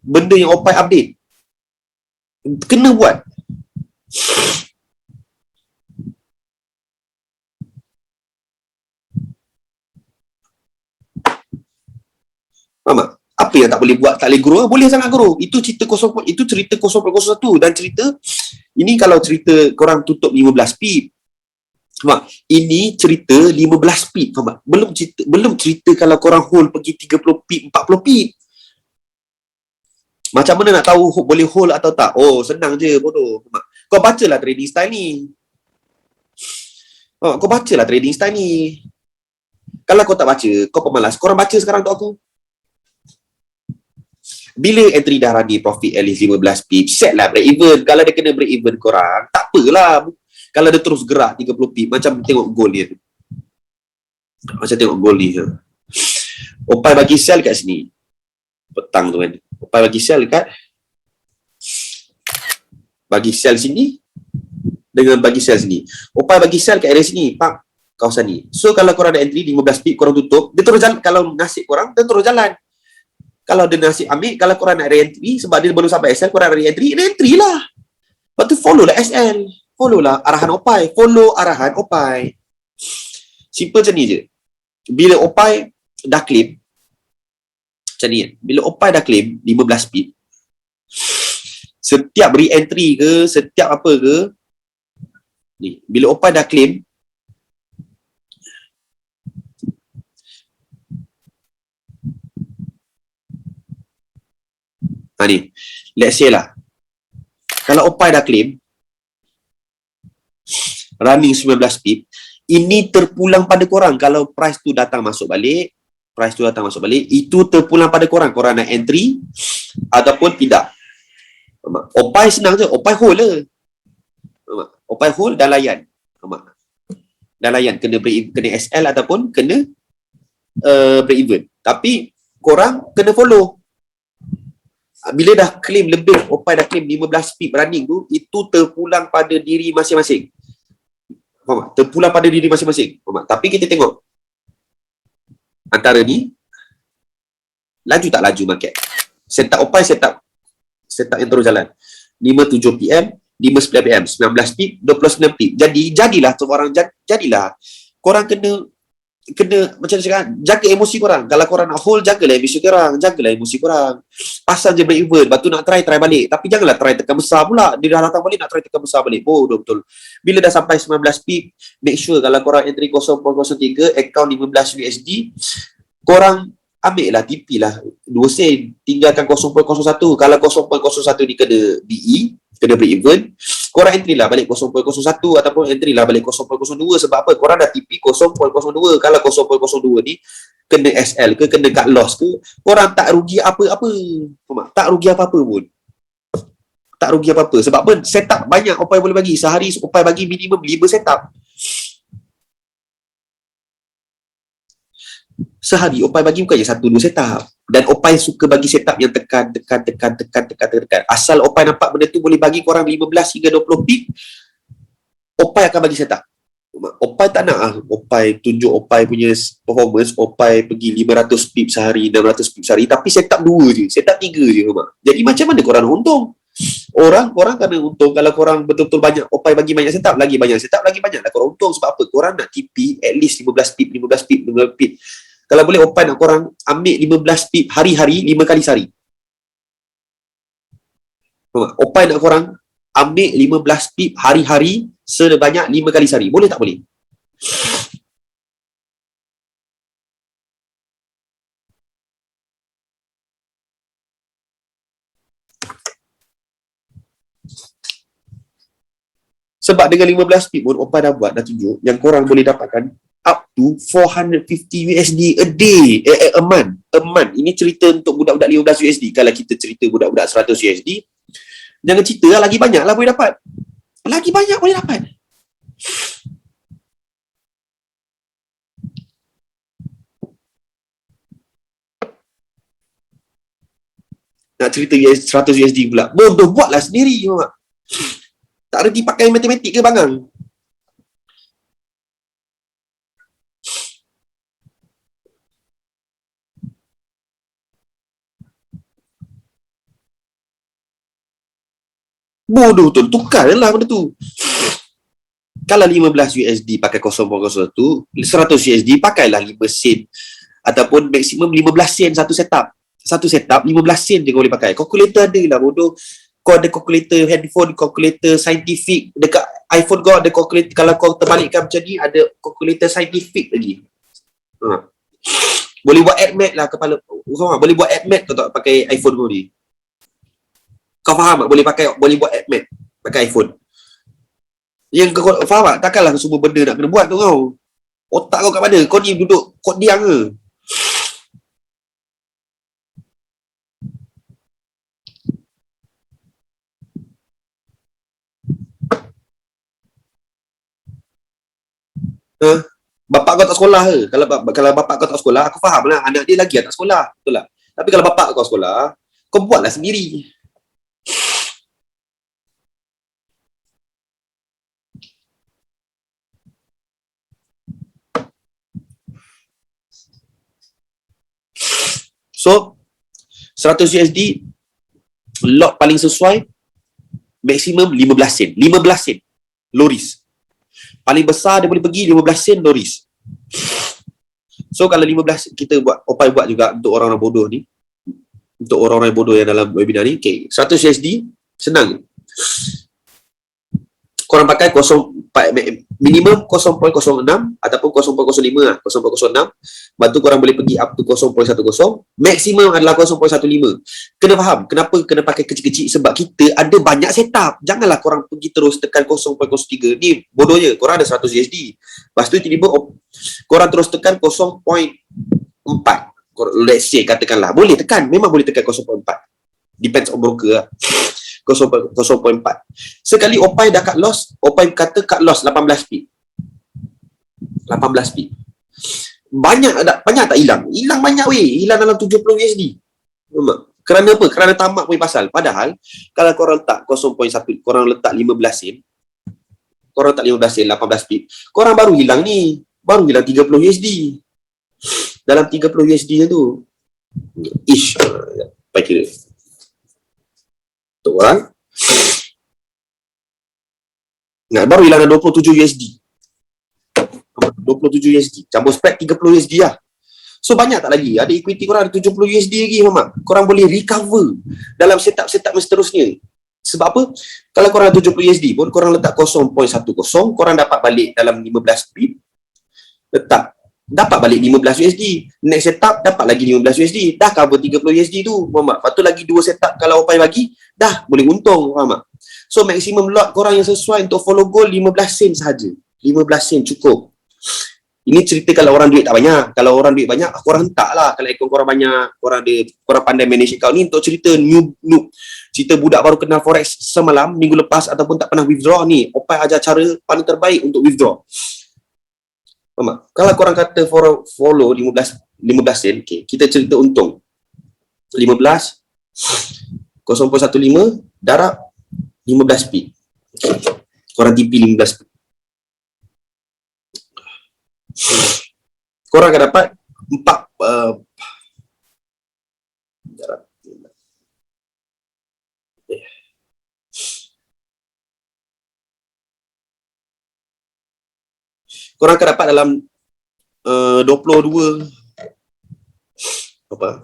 benda yang Opay update. Kena buat. Faham tak? Apa yang tak boleh buat, tak boleh grow? Boleh sangat grow. Itu cerita 0.01 dan cerita ini kalau cerita korang tutup 15 pip. Faham tak? Ini cerita 15 pip. Faham tak? Belum cerita kalau korang hold pergi 30 pip, 40 pip. Macam mana nak tahu boleh hold atau tak? Oh, senang je bodoh. Faham tak? Kau bacalah trading style ni. Kau bacalah trading style ni. Kalau kau tak baca, kau pemalas. Korang baca sekarang untuk aku. Bila entry dah ready profit at least 15 pip, set lah break even. Kalau dia kena break even korang, tak apalah. Kalau dia terus gerak 30 pip, macam tengok goal dia. Macam tengok goal ni. Opay bagi sell kat sini. Petang tu kan. Opay bagi sell sini dengan bagi sell sini. Opay bagi sell kat area sini, pak, kawasan ni. So kalau korang ada entry 15 pip, korang tutup, dia terus jalan. Kalau nasib korang, dia terus jalan. Kalau dia nasib ambil, kalau korang nak re-entry, sebab dia belum sampai SL, korang re-entry lah. Lepas tu follow lah SL. Follow lah arahan Opay. Follow arahan Opay. Simple macam ni je. Bila Opay dah claim, macam ni kan. Bila Opay dah claim 15 pip, setiap re-entry ke, setiap apa ke, ni, bila Opay dah claim, ni, let's say lah, kalau Opay dah claim running 19 pip, ini terpulang pada korang. Kalau price tu datang masuk balik, itu terpulang pada korang. Korang nak entry ataupun tidak. Opay senang je, Opay hold je. Opay hold dan layan. Dan layan, kena SL ataupun kena break even. Tapi korang kena follow. Bila dah claim lebih, Opay dah claim 15 pip running tu, itu terpulang pada diri masing-masing. Faham tak? Terpulang pada diri masing-masing. Faham tak? Tapi kita tengok antara ni, laju tak laju market. Setup Opay, setup yang terus jalan. 5-7 PM, 5-9 PM, 19 pip, 29 pip. Jadilah tu orang, jadilah. Korang kena kena macam mana cakap, jaga emosi korang. Kalau korang nak hold, jagalah emosi korang, jagalah emosi korang. Asal je break even, lepas tu nak try balik. Tapi janganlah try tekan besar pula. Dia dah datang balik nak try tekan besar balik. Bodoh betul. Bila dah sampai 19 pip, make sure kalau korang entry 0.03, account 15 USD, korang ambil lah, TP lah 2 sen, tinggalkan 0.01. Kalau 0.01 ni kena BE, kena break even, korang entry lah balik 0.01 ataupun entry lah balik 0.02. Sebab apa? Korang dah TP 0.02. Kalau 0.02 ni kena SL ke, kena cut loss ke, korang tak rugi apa-apa. Tak rugi apa-apa pun. Tak rugi apa-apa. Sebab apa? Setup banyak Opai boleh bagi. Sehari Opai bagi minimum 5 setup. Sehari Opai bagi bukannya 1-2 setup. Dan Opai suka bagi setup yang tekan. Asal Opai nampak benda tu boleh bagi korang 15 hingga 20 pip, Opai akan bagi setup. Opai tak nak Opai tunjuk Opai punya performance, Opai pergi 500 pip sehari, 600 pip sehari, tapi setup 2 je, setup 3 je. Jadi macam mana korang nak untung? Korang kena untung kalau korang betul-betul banyak. Opai bagi banyak setup, lagi banyak setup, lagi banyak lah korang untung. Sebab apa? Korang nak TP at least 15 pip. Kalau boleh Opai nak korang ambil 15 pip hari-hari, 5 kali sehari. Opai nak korang ambil 15 pip hari-hari sebanyak 5 kali sehari. Boleh tak boleh? Sebab dengan 15 pip pun Opai dah buat, dah tunjuk yang korang boleh dapatkan up to 450 USD a day, a month. Ini cerita untuk budak-budak 15 USD. Kalau kita cerita budak-budak 100 USD, jangan cerita lah, lagi banyak lah boleh dapat. Lagi banyak boleh dapat. Nak cerita 100 USD pula. Bodoh, buatlah sendiri. Tak reti pakai matematik ke bangang? Bodoh betul. Tukarlah benda tu. Kalau 15 USD pakai 0.01, 100 USD pakailah 5 sen. Ataupun maksimum 15 sen satu setup. Satu setup 15 sen je kau boleh pakai. Calculator ada lah bodoh. Kau ada calculator handphone, calculator scientific. Dekat iPhone kau ada calculator. Kalau kau terbalikkan macam ni, ada calculator scientific lagi. Boleh buat AdMath lah kepala. Boleh buat AdMath kau tak pakai iPhone kau ni. Kau faham tak? Boleh buat AdMath pakai iPhone. Yang kau faham tak? Takkanlah semua benda nak kena buat tu kau. Otak kau kat mana? Kau ni duduk kodiang ke? Bapak kau tak sekolah ke? Kalau bapak kau tak sekolah, aku faham lah. Anak dia lagi tak sekolah. Betul lah. Tapi kalau bapak kau sekolah, kau buatlah sendiri. So, 100 USD, lot paling sesuai, maksimum 15 sen. 15 sen. Low risk. Paling besar dia boleh pergi 15 sen low risk. So kalau 15 kita buat, Opai buat juga untuk orang-orang bodoh ni. Untuk orang-orang bodoh yang dalam webinar ni. Okay, 100 USD senang. Korang pakai minimum 0.06 ataupun 0.05 lah, 0.06. Lepas tu korang boleh pergi up to 0.10. Maksimum adalah 0.15. Kena faham kenapa kena pakai kecil-kecil, sebab kita ada banyak setup. Janganlah korang pergi terus tekan 0.03. Ni bodoh je. Korang ada 100 USD. Lepas tu tiba-tiba korang terus tekan 0.4. Let's say katakanlah. Boleh tekan. Memang boleh tekan 0.4. Depends on broker lah. 0.4. Sekali Opai dah cut loss, Opai kata cut loss 18 pip. 18 pip. Banyak tak hilang? Hilang banyak weh. Hilang dalam 70 USD. Kerana apa? Kerana tamak punya pasal. Padahal kalau korang letak 0.1, korang letak 15 sen. Korang letak 15 sen, 18 pip. Korang baru hilang ni. Baru hilang 30 USD. Dalam 30 USD tu. Ish. Baik kira. Untuk orang baru hilang 27 USD. 27 USD. Campur spread 30 USD lah. So banyak tak lagi? Ada equity korang ada 70 USD lagi, Muhammad. Korang boleh recover dalam setup-setup yang seterusnya. Sebab apa? Kalau korang 70 USD pun, korang letak 0.10, korang dapat balik dalam 15 pip, letak, dapat balik 15 USD. Next setup, dapat lagi 15 USD. Dah cover 30 USD tu, Muhammad. Lepas tu lagi 2 setup kalau Opay bagi, dah boleh untung, Muhammad. So maximum lot korang yang sesuai untuk follow goal 15 sen sahaja. 15 sen cukup. Ini cerita kalau orang duit tak banyak. Kalau orang duit banyak, korang hentak lah. Kalau account korang banyak, korang pandai manage account. Ni untuk cerita noob. Cerita budak baru kenal forex semalam, minggu lepas ataupun tak pernah withdraw ni. Opay ajar cara paling terbaik untuk withdraw. Faham? Kalau korang kata follow 15 sen, okay, kita cerita untung. 15, 0.15, darab 15 pip. Korang TP 15 pip. Korang akan dapat 4 korang akan dapat dalam 22 apa?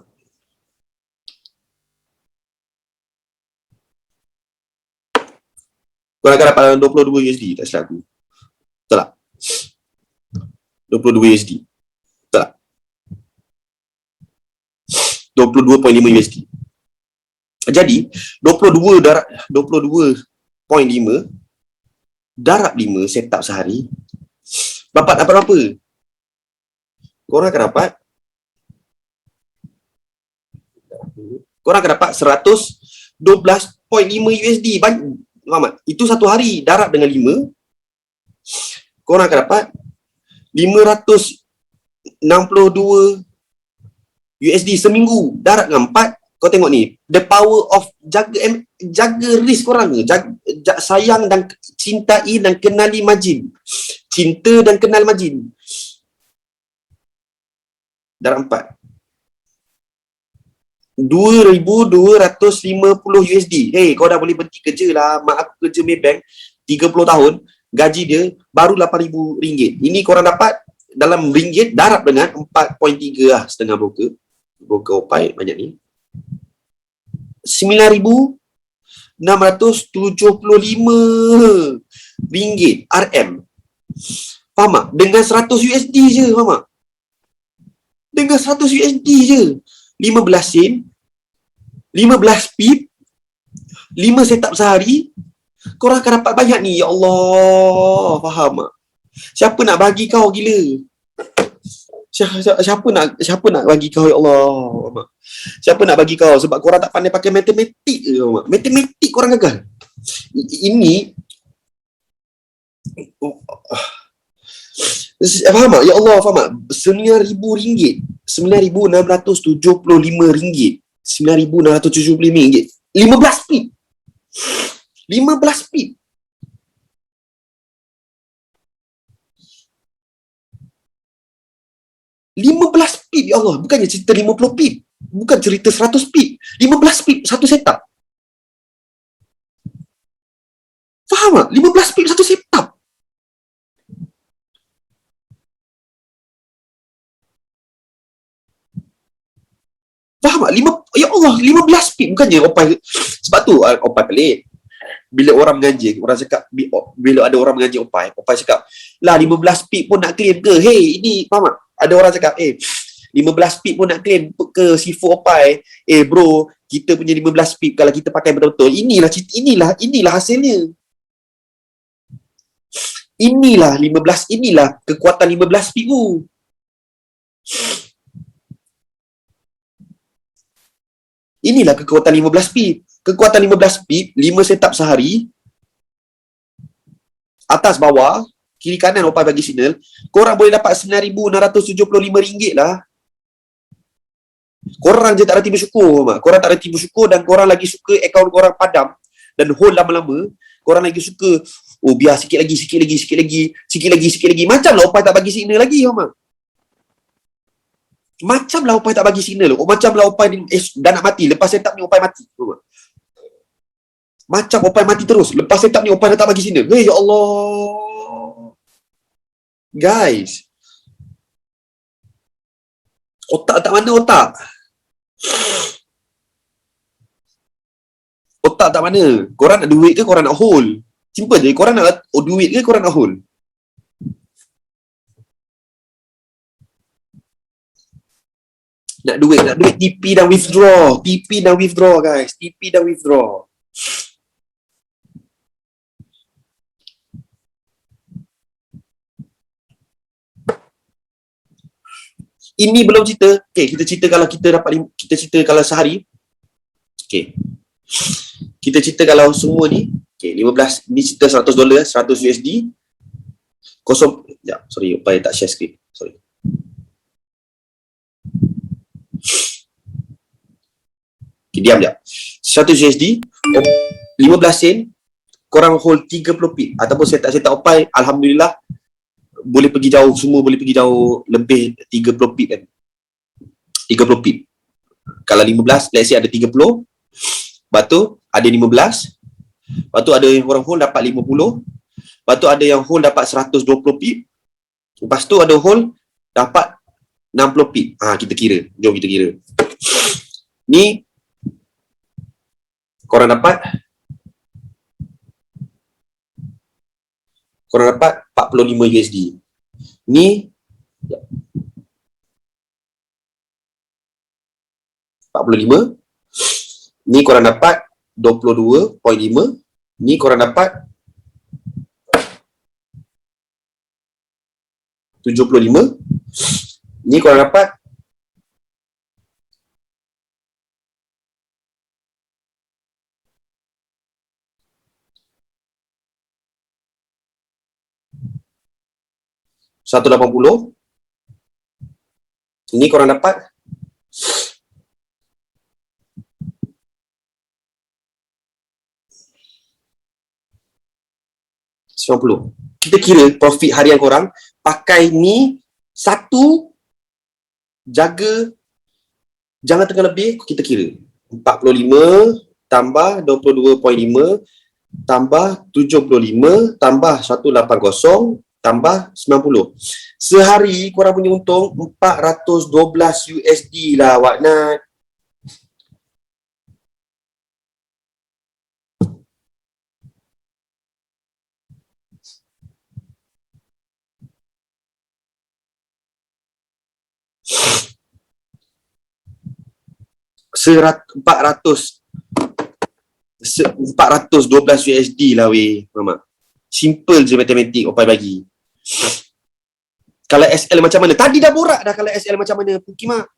Korang akan dapat dalam 22 USD, tak silap aku. Betul tak? 22 USD. Betul tak? 22.5 USD. Jadi, 22.5 darab 5 setup sehari, dapat apa? Korang akan dapat 112.5 USD. Muhammad, itu satu hari darab dengan 5, korang akan dapat 562 USD seminggu. Darab dengan 4, kau tengok ni, the power of jaga risk korang ke, sayang dan cintai dan kenali margin. Cinta dan kenal margin. Darab 4. 2,250 USD. Hey, kau dah boleh berhenti kerja lah. Mak aku kerja Maybank 30 tahun, gaji dia baru RM8,000. Ini korang dapat dalam ringgit darab dengan 4.3 lah, setengah broker Opay banyak ni. 9,675 ringgit RM. Faham tak? Dengan 100 USD je, faham tak? Dengan 100 USD je. 15 sen, 15 pip, 5 setup sehari, korang akan dapat banyak ni. Ya Allah, faham tak? Siapa nak bagi kau gila? Siapa nak bagi kau, ya Allah? Siapa nak bagi kau? Sebab korang tak pandai pakai matematik ke? Matematik korang gagal. Ini faham tak? Ya Allah, faham tak? RM9,000, RM9,675, RM9,675, 15 pip. 15 pip. 15 pip, ya Allah. Bukannya cerita 50 pip. Bukan cerita 100 pip. 15 pip satu setup. Faham tak? 15 pip satu setup. Faham tak? Ya Allah, 15 pip. Bukannya Opay. Sebab tu Opay pelik. Bila orang mengaji, orang cakap, bila ada orang mengaji Opay cakap, lah 15 pip pun nak claim ke? Hey, ini, faham tak? Ada orang cakap, 15 pip pun nak claim ke Sifu Opay. Bro, kita punya 15 pip kalau kita pakai betul-betul. Inilah hasilnya. Inilah kekuatan 15 pip tu. Inilah kekuatan 15 pip. Kekuatan 15 pip, 5 setup sehari, atas bawah, kiri kanan Opay bagi signal, korang boleh dapat RM9,675 lah. Korang je tak reti bersyukur, Mak. Korang tak reti bersyukur dan korang lagi suka akaun korang padam dan hold lama-lama. Korang lagi suka, biar sikit lagi. Macam lah Opay tak bagi signal lagi, Mak. Macam lah Opay tak bagi signal. Macam lah Opay dah nak mati. Lepas setup ni Opay mati. Macam Opay mati terus. Lepas setup ni Opay dah tak bagi signal. Ya Allah. Guys, Otak tak mana otak? Otak tak mana? Korang nak duit ke korang nak hold? Simple je. Korang nak duit ke korang nak hold? Nak duit TP dan withdraw. TP dan withdraw guys. TP dan withdraw. Ini belum cerita. Okay, kita cerita kalau kita dapat, kita cerita kalau sehari. Okay. Kita cerita kalau semua ni, okay, 15, ni cerita $100, 100 USD. Kosong, sekejap, sorry, upaya tak share screen. Sorry. Okay, diam sekejap. 100 USD, 15 sen, korang hold 30 pip. Ataupun saya tak upai, Alhamdulillah, boleh pergi jauh, semua boleh pergi jauh lebih 30 pip kan. 30 pip. Kalau 15, let's say ada 30, lepas tu ada 15, lepas tu ada yang orang hold dapat 50, lepas tu ada yang hold dapat 120 pip, lepas tu ada hold dapat 60 pip. Kita kira. Jom kita kira. Ni korang dapat 45 USD. Ni 45. Ni korang dapat 22.5. Ni korang dapat 75. Ni korang dapat 180. Ini korang dapat 90. Kita kira profit harian korang pakai ni satu, jaga jangan tengah lebih. Kita kira 45 tambah 22.5 tambah 75 tambah 180 tambah 90. Sehari korang punya untung 412 USD lah Wak Nat. $412 USD lah weh, Mama. Simple je matematik Opai bagi. Kalau SL macam mana? Tadi dah borak dah kalau SL macam mana, Pukimak.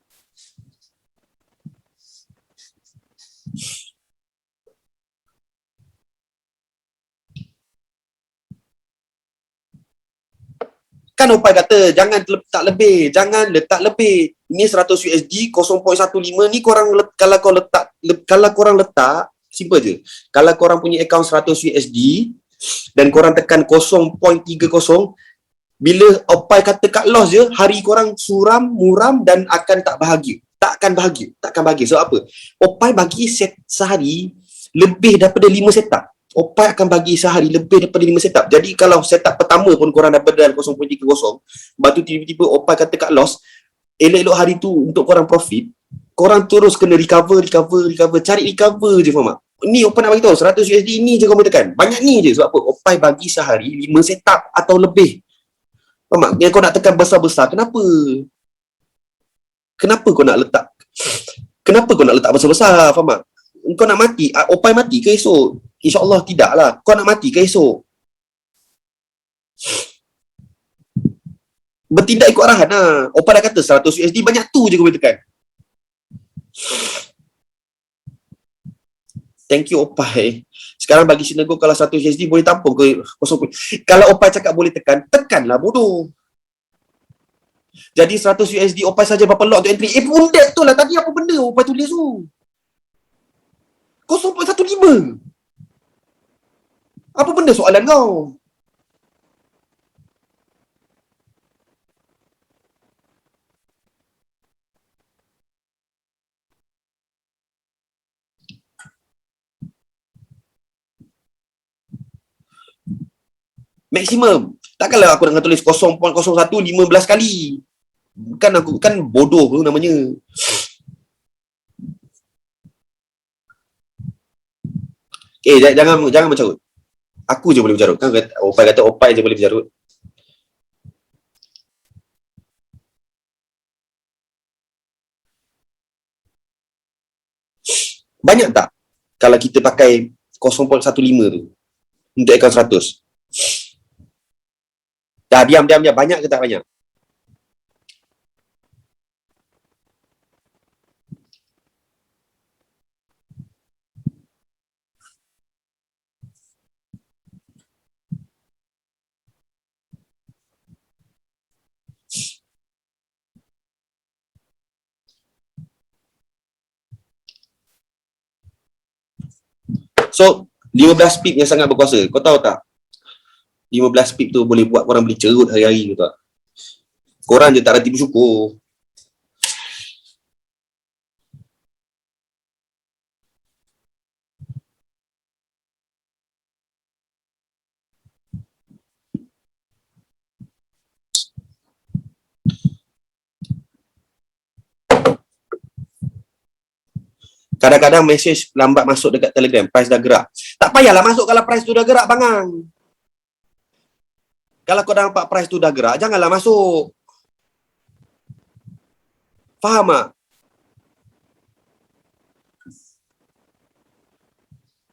Kan Opai kata jangan letak lebih, jangan letak lebih. Ini 100 USD 0.15 ni korang kalau korang letak simple je. Kalau korang punya account 100 USD dan korang tekan 0.30, bila Opai kata cut loss je, hari korang suram, muram dan akan tak bahagia. Takkan bahagia. Sebab apa? Opai bagi sehari lebih daripada 5 setup. Opai akan bagi sehari lebih daripada 5 setup. Jadi kalau setup pertama pun korang dapat dalam 0.30, lepas tu tiba-tiba Opai kata cut loss, elok-elok hari tu untuk korang profit, korang terus kena recover, cari recover je, faham tak? Ni Opai nak bagi tahu 100 USD ni je korang tekan. Banyak ni je. Sebab apa? Opai bagi sehari 5 setup atau lebih. Faham tak? Yang kau nak tekan besar-besar, kenapa? Kenapa kau nak letak besar-besar, faham tak? Kau nak mati, Opai mati ke esok? InsyaAllah tidak lah. Kau nak mati ke esok? Bertindak ikut arahan lah. Opai dah kata 100 USD, banyak tu je kau boleh tekan. Thank you Opai. Sekarang bagi Sinago kalau 100 USD boleh tampung ke 0. Kalau Opai cakap boleh tekanlah bodoh. Jadi 100 USD Opai saja berapa lot untuk entry? Pundet tu lah. Tadi apa benda Opai tulis tu? 0.15. Apa benda soalan kau? Maksimum. Takkanlah aku nak tulis 0.01 15 kali. Bukan aku, kan bodoh tu namanya. Jangan mencarut. Aku je boleh mencarut. Kan Opai kata Opai je boleh mencarut. Banyak tak kalau kita pakai 0.15 tu untuk akaun 100? Dah, diam. Banyak ke tak banyak? So, 15 pip yang sangat berkuasa. Kau tahu tak? 15 pip tu boleh buat korang beli cerut hari-hari tu tak? Korang je tak reti bersyukur. Kadang-kadang mesej lambat masuk dekat Telegram, price dah gerak. Tak payahlah masuk kalau price tu dah gerak, bangang. Kalau kau dah nampak price tu dah gerak, janganlah masuk. Faham tak?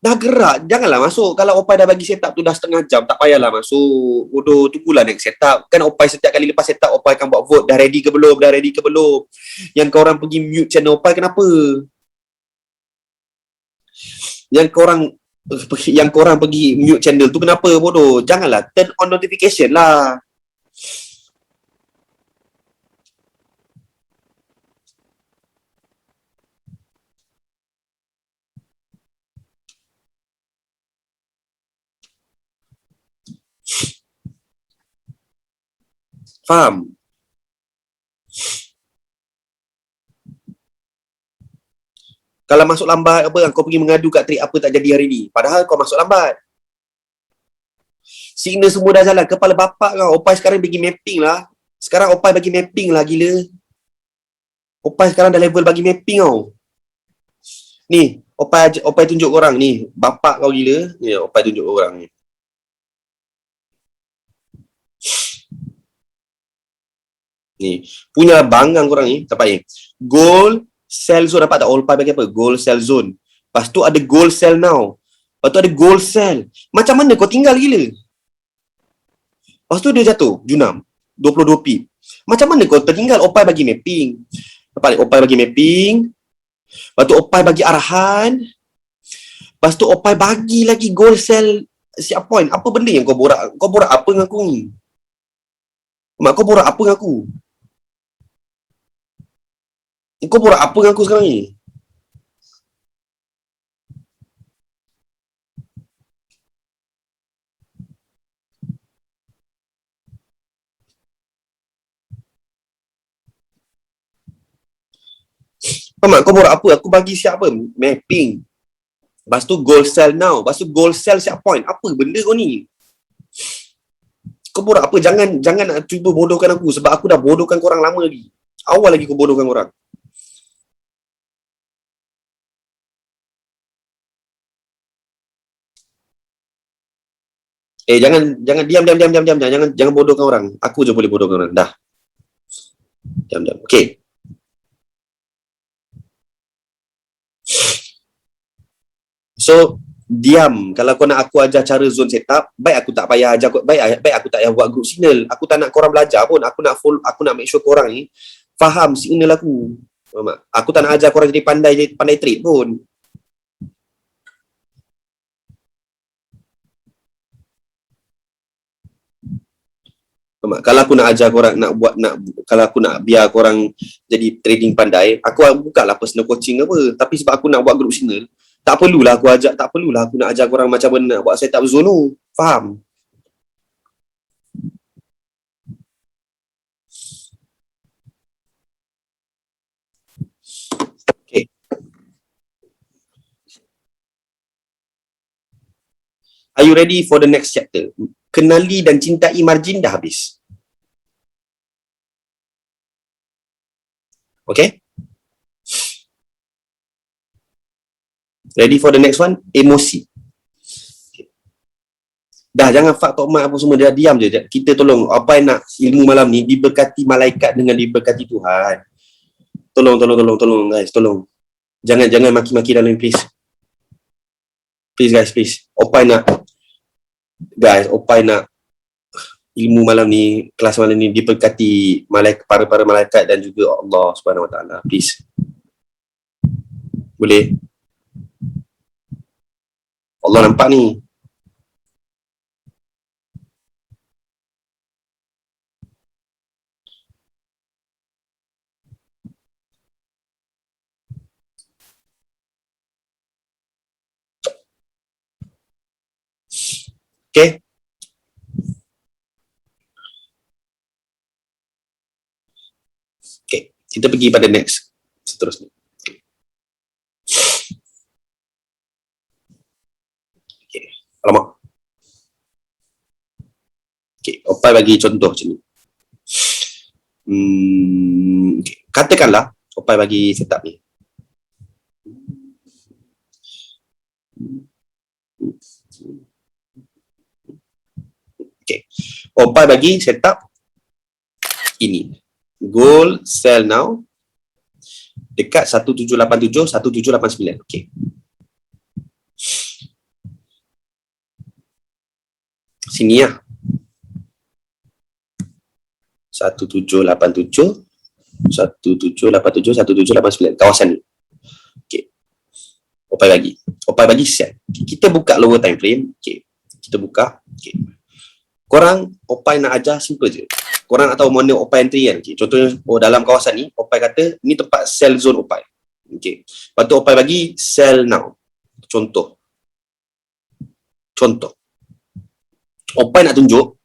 Dah gerak, janganlah masuk. Kalau Opai dah bagi setup tu dah setengah jam, tak payahlah masuk. Bodoh, tunggulah next setup. Kan Opai setiap kali lepas setup, Opai akan buat vote. Dah ready ke belum? Yang korang pergi mute channel Opai, kenapa? Yang korang pergi mute channel tu kenapa, bodoh? Janganlah, turn on notification lah. Faham? Kalau masuk lambat apa, kau pergi mengadu kat Trik apa tak jadi hari ni. Padahal kau masuk lambat. Signal semua dah jalan. Kepala bapak kau. Opai sekarang bagi mapping lah. Sekarang Opai bagi mapping lah, gila. Opai sekarang dah level bagi mapping kau. Ni, Opai tunjuk korang ni. Bapak kau gila. Ni, Opai tunjuk korang ni. Ni, punya bangang korang ni. Tak payah. Goal Cell Zone, dapat tak? Opai bagi apa? Goal Cell Zone. Lepas tu ada Goal Cell Now. Lepas tu ada Goal Cell. Macam mana kau tinggal gila? Lepas tu dia jatuh, Junam. 22 pip. Macam mana kau tertinggal? Opai bagi mapping. Lepas Opai bagi mapping. Lepas tu Opai bagi arahan. Lepas tu Opai bagi lagi goal cell siap point. Apa benda yang kau borak? Kau borak apa dengan aku ni? Mak, kau borak apa dengan aku? Kau borak apa dengan aku sekarang ni? Mak, kau borak apa? Aku bagi siap apa? Mapping. Lepas tu goal cell now. Lepas tu goal cell siap point. Apa benda kau ni? Kau borak apa? Jangan nak cuba bodohkan aku sebab aku dah bodohkan korang lama lagi. Awal lagi kau bodohkan korang. Jangan diam. Jangan bodohkan orang. Aku je boleh bodohkan orang. Dah. Diam. Okey. So, diam. Kalau kau nak aku ajar cara zone setup, baik aku tak payah ajar, baik aku tak payah buat group signal. Aku tak nak korang belajar pun. Aku nak make sure korang ni faham signal aku. Faham tak? Aku tak nak ajar korang jadi pandai trade pun. Kalau aku nak ajar korang kalau aku nak biar korang jadi trading pandai, aku buka lah personal coaching apa. Tapi sebab aku nak buat group signal, tak perlulah aku nak ajar korang macam mana nak buat setup zone tu. Faham? Okay. Are you ready for the next chapter? Kenali dan cintai margin dah habis. Okay? Ready for the next one? Emosi. Dah, jangan faktor mak apa semua, dia diam je. Kita tolong, apa yang nak ilmu malam ni, diberkati malaikat dengan diberkati Tuhan. Tolong guys, tolong. Jangan maki-maki dalam ni, please. Please guys, please. Opai nak ilmu malam ni, kelas malam ni diberkati para malaikat dan juga Allah Subhanahu Wa Taala. Please. Boleh? Allah nampak ni. Okay? Okay, kita pergi pada next seterusnya. Okay, alamak. Okay, Opai bagi contoh macam ni. Okay. Katakanlah Opai bagi setup ni. Okay, Opai bagi setup ini. Goal sell now dekat 1787 1789. Okay. Sini ya. 1787 1789 kawasan ni. Okay. Opai bagi sell. Okay. Kita buka lower time frame. Okay. Kita buka. Okay. Korang Opai nak ajar simple je. Korang nak tahu mana Opai entry kan. Okay. Contohnya dalam kawasan ni Opai kata ni tempat sell zone Opai. Okay. Lepas tu Opai bagi sell now. Contoh. Opai nak tunjuk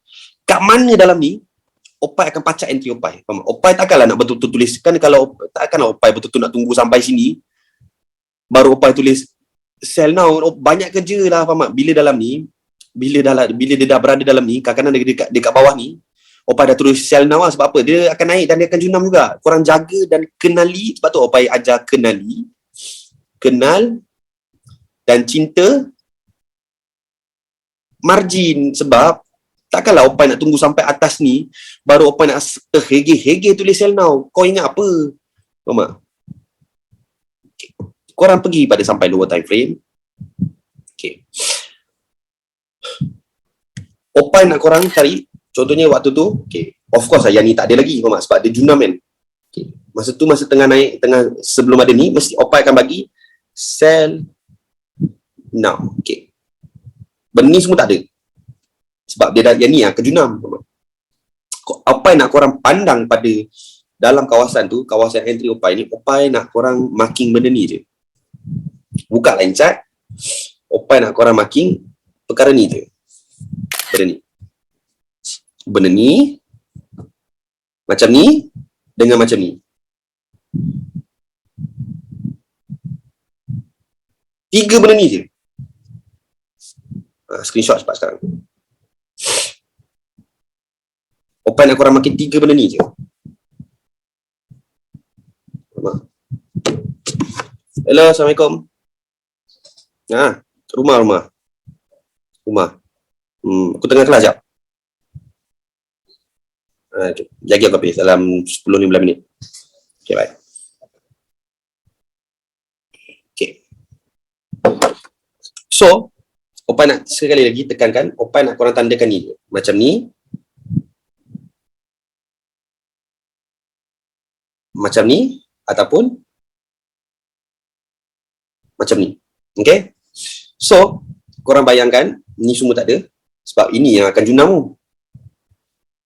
kat mana dalam ni Opai akan pacak entry Opai. Faham? Opai takkanlah nak betul-betul tulis. Kan kalau takkanlah Opai betul-betul nak tunggu sampai sini baru Opai tulis sell now. Banyak kerja lah, faham tak? Bila dia dah berada dalam ni, kadang-kadang dekat bawah ni Opai dah tulis sell now lah. Sebab apa? Dia akan naik dan dia akan junam juga. Korang jaga dan kenali. Sebab tu Opai ajar kenali, kenal dan cinta margin. Sebab takkanlah Opai nak tunggu sampai atas ni baru Opai nak hege tulis sell now. Kau ingat apa? Faham tak? Okay. Korang pergi pada sampai lower time frame. Okay. Opai nak korang cari, contohnya waktu tu, okay. Of course lah yang ni tak ada lagi, faham tak? Sebab dia junam kan. Okay. Masa tu, masa tengah naik, sebelum ada ni, mesti Opai akan bagi sell now. Okay. Benda ni semua tak ada. Sebab dia dah, yang ni kejunam. Opai nak korang pandang pada dalam kawasan tu, kawasan entry Opai ni, Opai nak korang marking benda ni je. Buka line chart, Opai nak korang marking perkara ni je. Benda ni macam ni dengan macam ni. Tiga benda ni je. Screenshot cepat sekarang. Opai nak korang makin tiga benda ni je. Hello, Assalamualaikum. Rumah. Aku tengah kelas jap. Jaga aku habis dalam 10-15 minit. Okay, bye. Okay. So, Opai nak sekali lagi tekankan, Opai nak korang tandakan ni. Macam ni. Macam ni. Ataupun macam ni. Okay. So, korang bayangkan, ni semua tak ada. Sebab ini yang akan junam tu.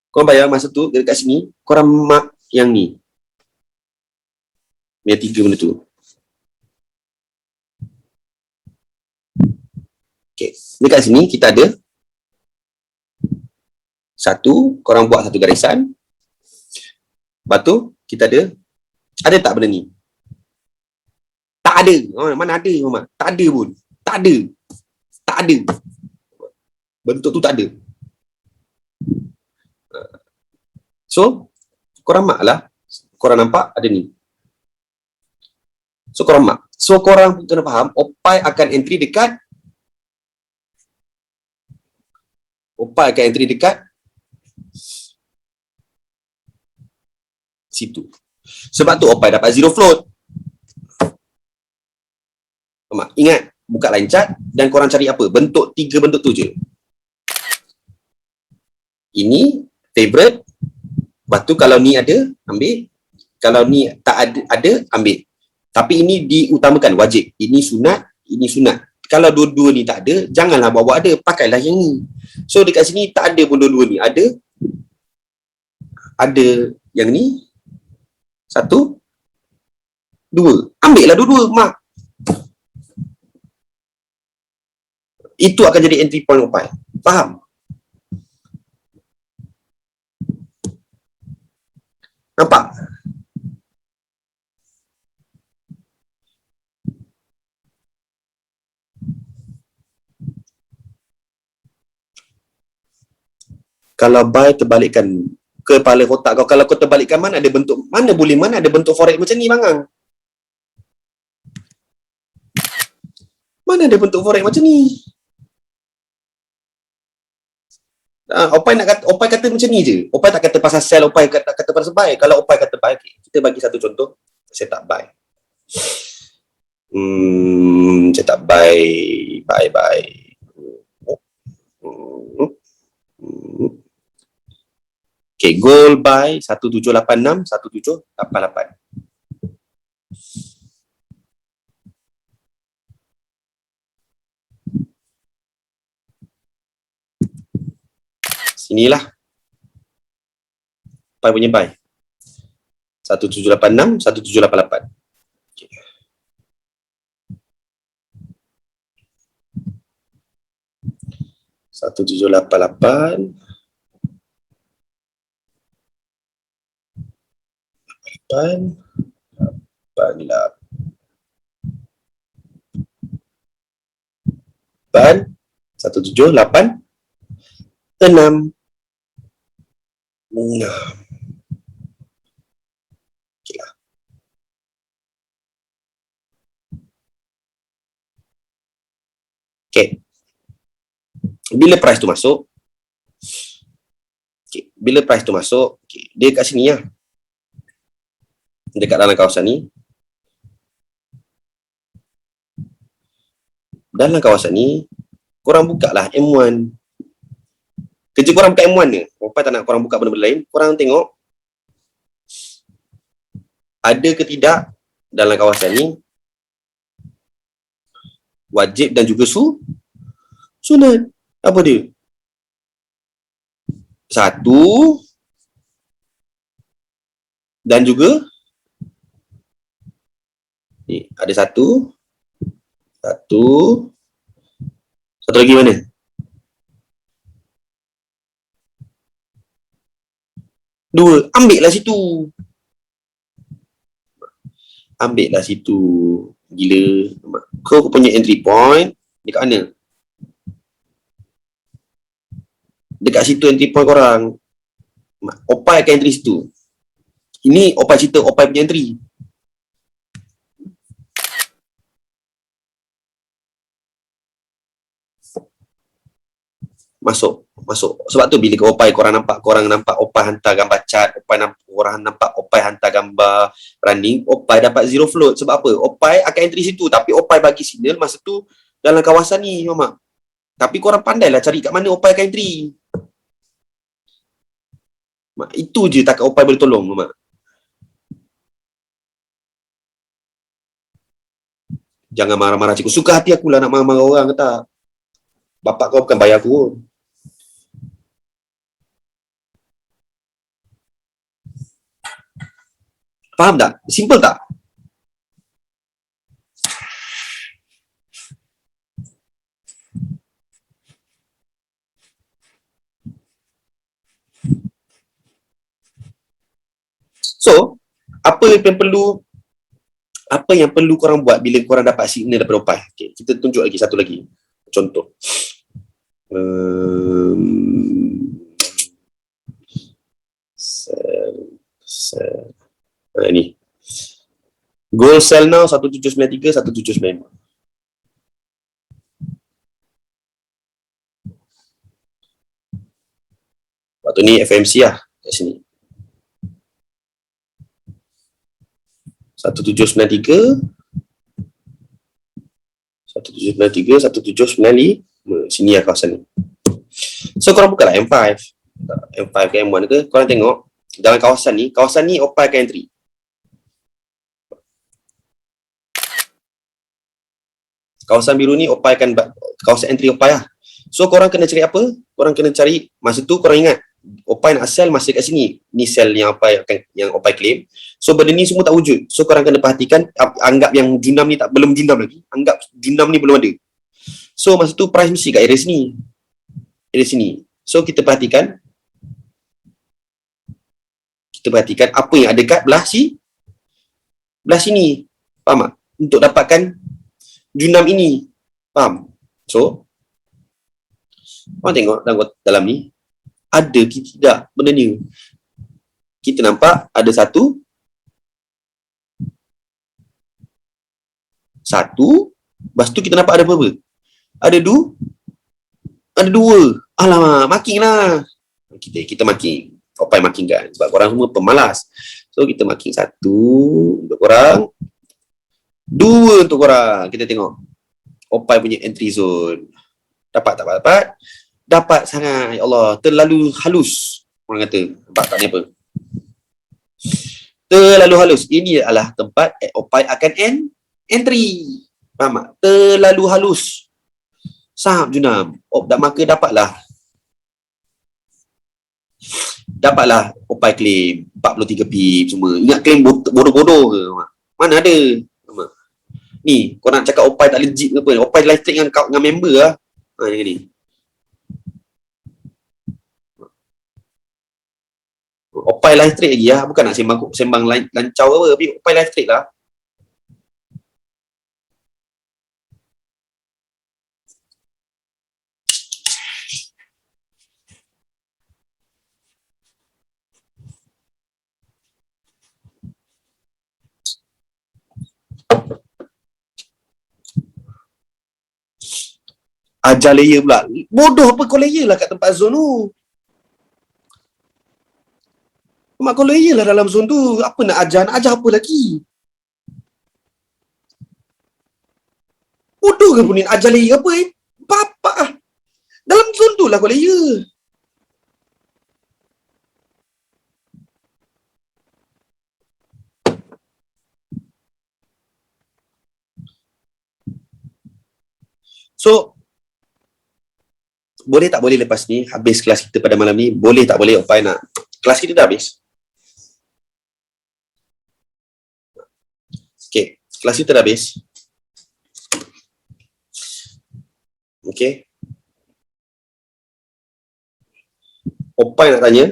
Korang bayang masa tu, dekat sini, korang mark yang ni. Yang tiga benda tu. Okay. Dekat sini, kita ada satu, korang buat satu garisan. Lepas tu, kita ada tak benda ni? Tak ada. Mana ada, Mama? Tak ada pun. Tak ada. Bentuk tu tak ada. So, korang mark lah. Korang nampak ada ni. So korang kena faham, Oppai akan entry dekat situ. Sebab tu Oppai dapat zero float. Ingat, buka line chart dan korang cari apa? Tiga bentuk tu je. Ini favorite. Lepas tu kalau ni ada, ambil. Kalau ni tak ada, ambil. Tapi ini diutamakan, wajib. Ini sunat. Kalau dua-dua ni tak ada, janganlah bawa ada. Pakailah yang ni. So dekat sini tak ada pun dua-dua ni. Ada yang ni. 1, 2. Ambil lah dua-dua, mak. Itu akan jadi entry point Oppai. Faham? Nampak? Kalau buy terbalikkan kepala otak kau. Kalau kau terbalikkan, mana ada bentuk forex macam ni, Bangang? Mana ada bentuk forex macam ni? Oppai kata macam ni je. Oppai tak kata pasal sell, Oppai tak kata pasal buy. Kalau Oppai kata buy, okay, kita bagi satu contoh. Saya tak buy. Saya tak buy. Okay, gold buy 1786, 1788. Sinilah Oppai punya buy 1786, 1788. Okay. Satu tujuh lapan satu tujuh lapan enam. Okay. Bila price tu masuk, dia kat sini lah. Dekat dalam kawasan ni. Dalam kawasan ni, korang buka lah M1. Kerja korang buka M1 ni. Oppai tak nak korang buka benda-benda lain. Korang tengok ada ke tidak dalam kawasan ni wajib dan juga sunat. Apa dia? 1 dan juga ni ada satu lagi mana? Dua. Ambil lah situ. Gila. Kau punya entry point dekat mana? Dekat situ entry point korang. Oppai akan entry situ. Ini Oppai cerita Oppai punya entry. Masuk. Sebab tu bila ke Oppai korang nampak Oppai hantar gambar chart, korang nampak Oppai hantar gambar running, Oppai dapat zero float. Sebab apa? Oppai akan entry situ, tapi Oppai bagi signal masa tu dalam kawasan ni, Mama. Tapi korang pandailah cari kat mana Oppai akan entry. Itu je takat Oppai boleh tolong, Mama. Jangan marah-marah cikgu. Suka hati aku lah nak marah-marah orang, kata. Bapak kau bukan bayar aku pun. Faham tak? Simple tak? So, apa yang perlu korang buat bila korang dapat signal daripada Oppai? Okay, kita tunjuk lagi satu lagi contoh. Ni Goal sell now 1793, 1795. Waktu ni FMC lah kat sini. 1793, 1793, 1795. Sini lah kawasan ni. So korang buka lah M5. M5 ke M1 ke, korang tengok dalam kawasan ni OPI akan entry. Kawasan biru ni OPI akan, kawasan entry OPI lah. So korang kena cari apa? Korang kena cari, masa tu korang ingat OPI nak sell masih kat sini. Ni sell yang OPI claim. So benda ni semua tak wujud. So korang kena perhatikan, anggap yang junam ni belum junam lagi. Anggap junam ni belum ada. So masa tu price mesti kat area sini. Area sini. So kita perhatikan apa yang ada kat belah sini. Faham tak? Untuk dapatkan junam ini. Faham? So korang tengok dalam ni ada ke tidak benda ni. Kita nampak ada satu, lepas tu kita nampak ada berapa? Ada dua. Alamak, marking lah. Kita marking. OPI marking kan. Sebab korang semua pemalas. So kita marking 1 untuk korang. 2 untuk korang. Kita tengok OPI punya entry zone. Dapat tak dapat? Dapat sangat. Ya Allah, terlalu halus. Orang kata, nampak tak ni apa? Terlalu halus. Ini adalah tempat OPI akan entry. Faham tak? Terlalu halus. Sahab junam. Dah maka dapatlah OPI claim 43 pip semua. Ingat claim bodoh-bodoh ke? Mana ada? Ni, kau nak cakap OPI tak legit ke apa? OPI live trade dengan member lah. Macam ni. OPI live trade lagi lah. Bukan nak sembang lancau apa. Tapi OPI live trade lah. Ajar layer pula. Bodoh apa kau layer lah kat tempat zone tu. Mak kau layer lah dalam zone tu. Apa nak ajar? Nak ajar apa lagi? Bodoh ke pun ni? Ajar layer apa Bapak lah. Dalam zone tu lah kau layer. So, boleh tak boleh lepas ni, habis kelas kita pada malam ni, boleh tak boleh OPI nak, kelas kita dah habis. Okay, kelas kita dah habis. Okay. OPI nak tanya.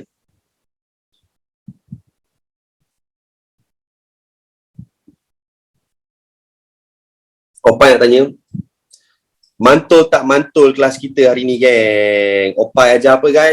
OPI nak tanya. Mantul tak mantul kelas kita hari ni, geng? OPI ajar apa, guys?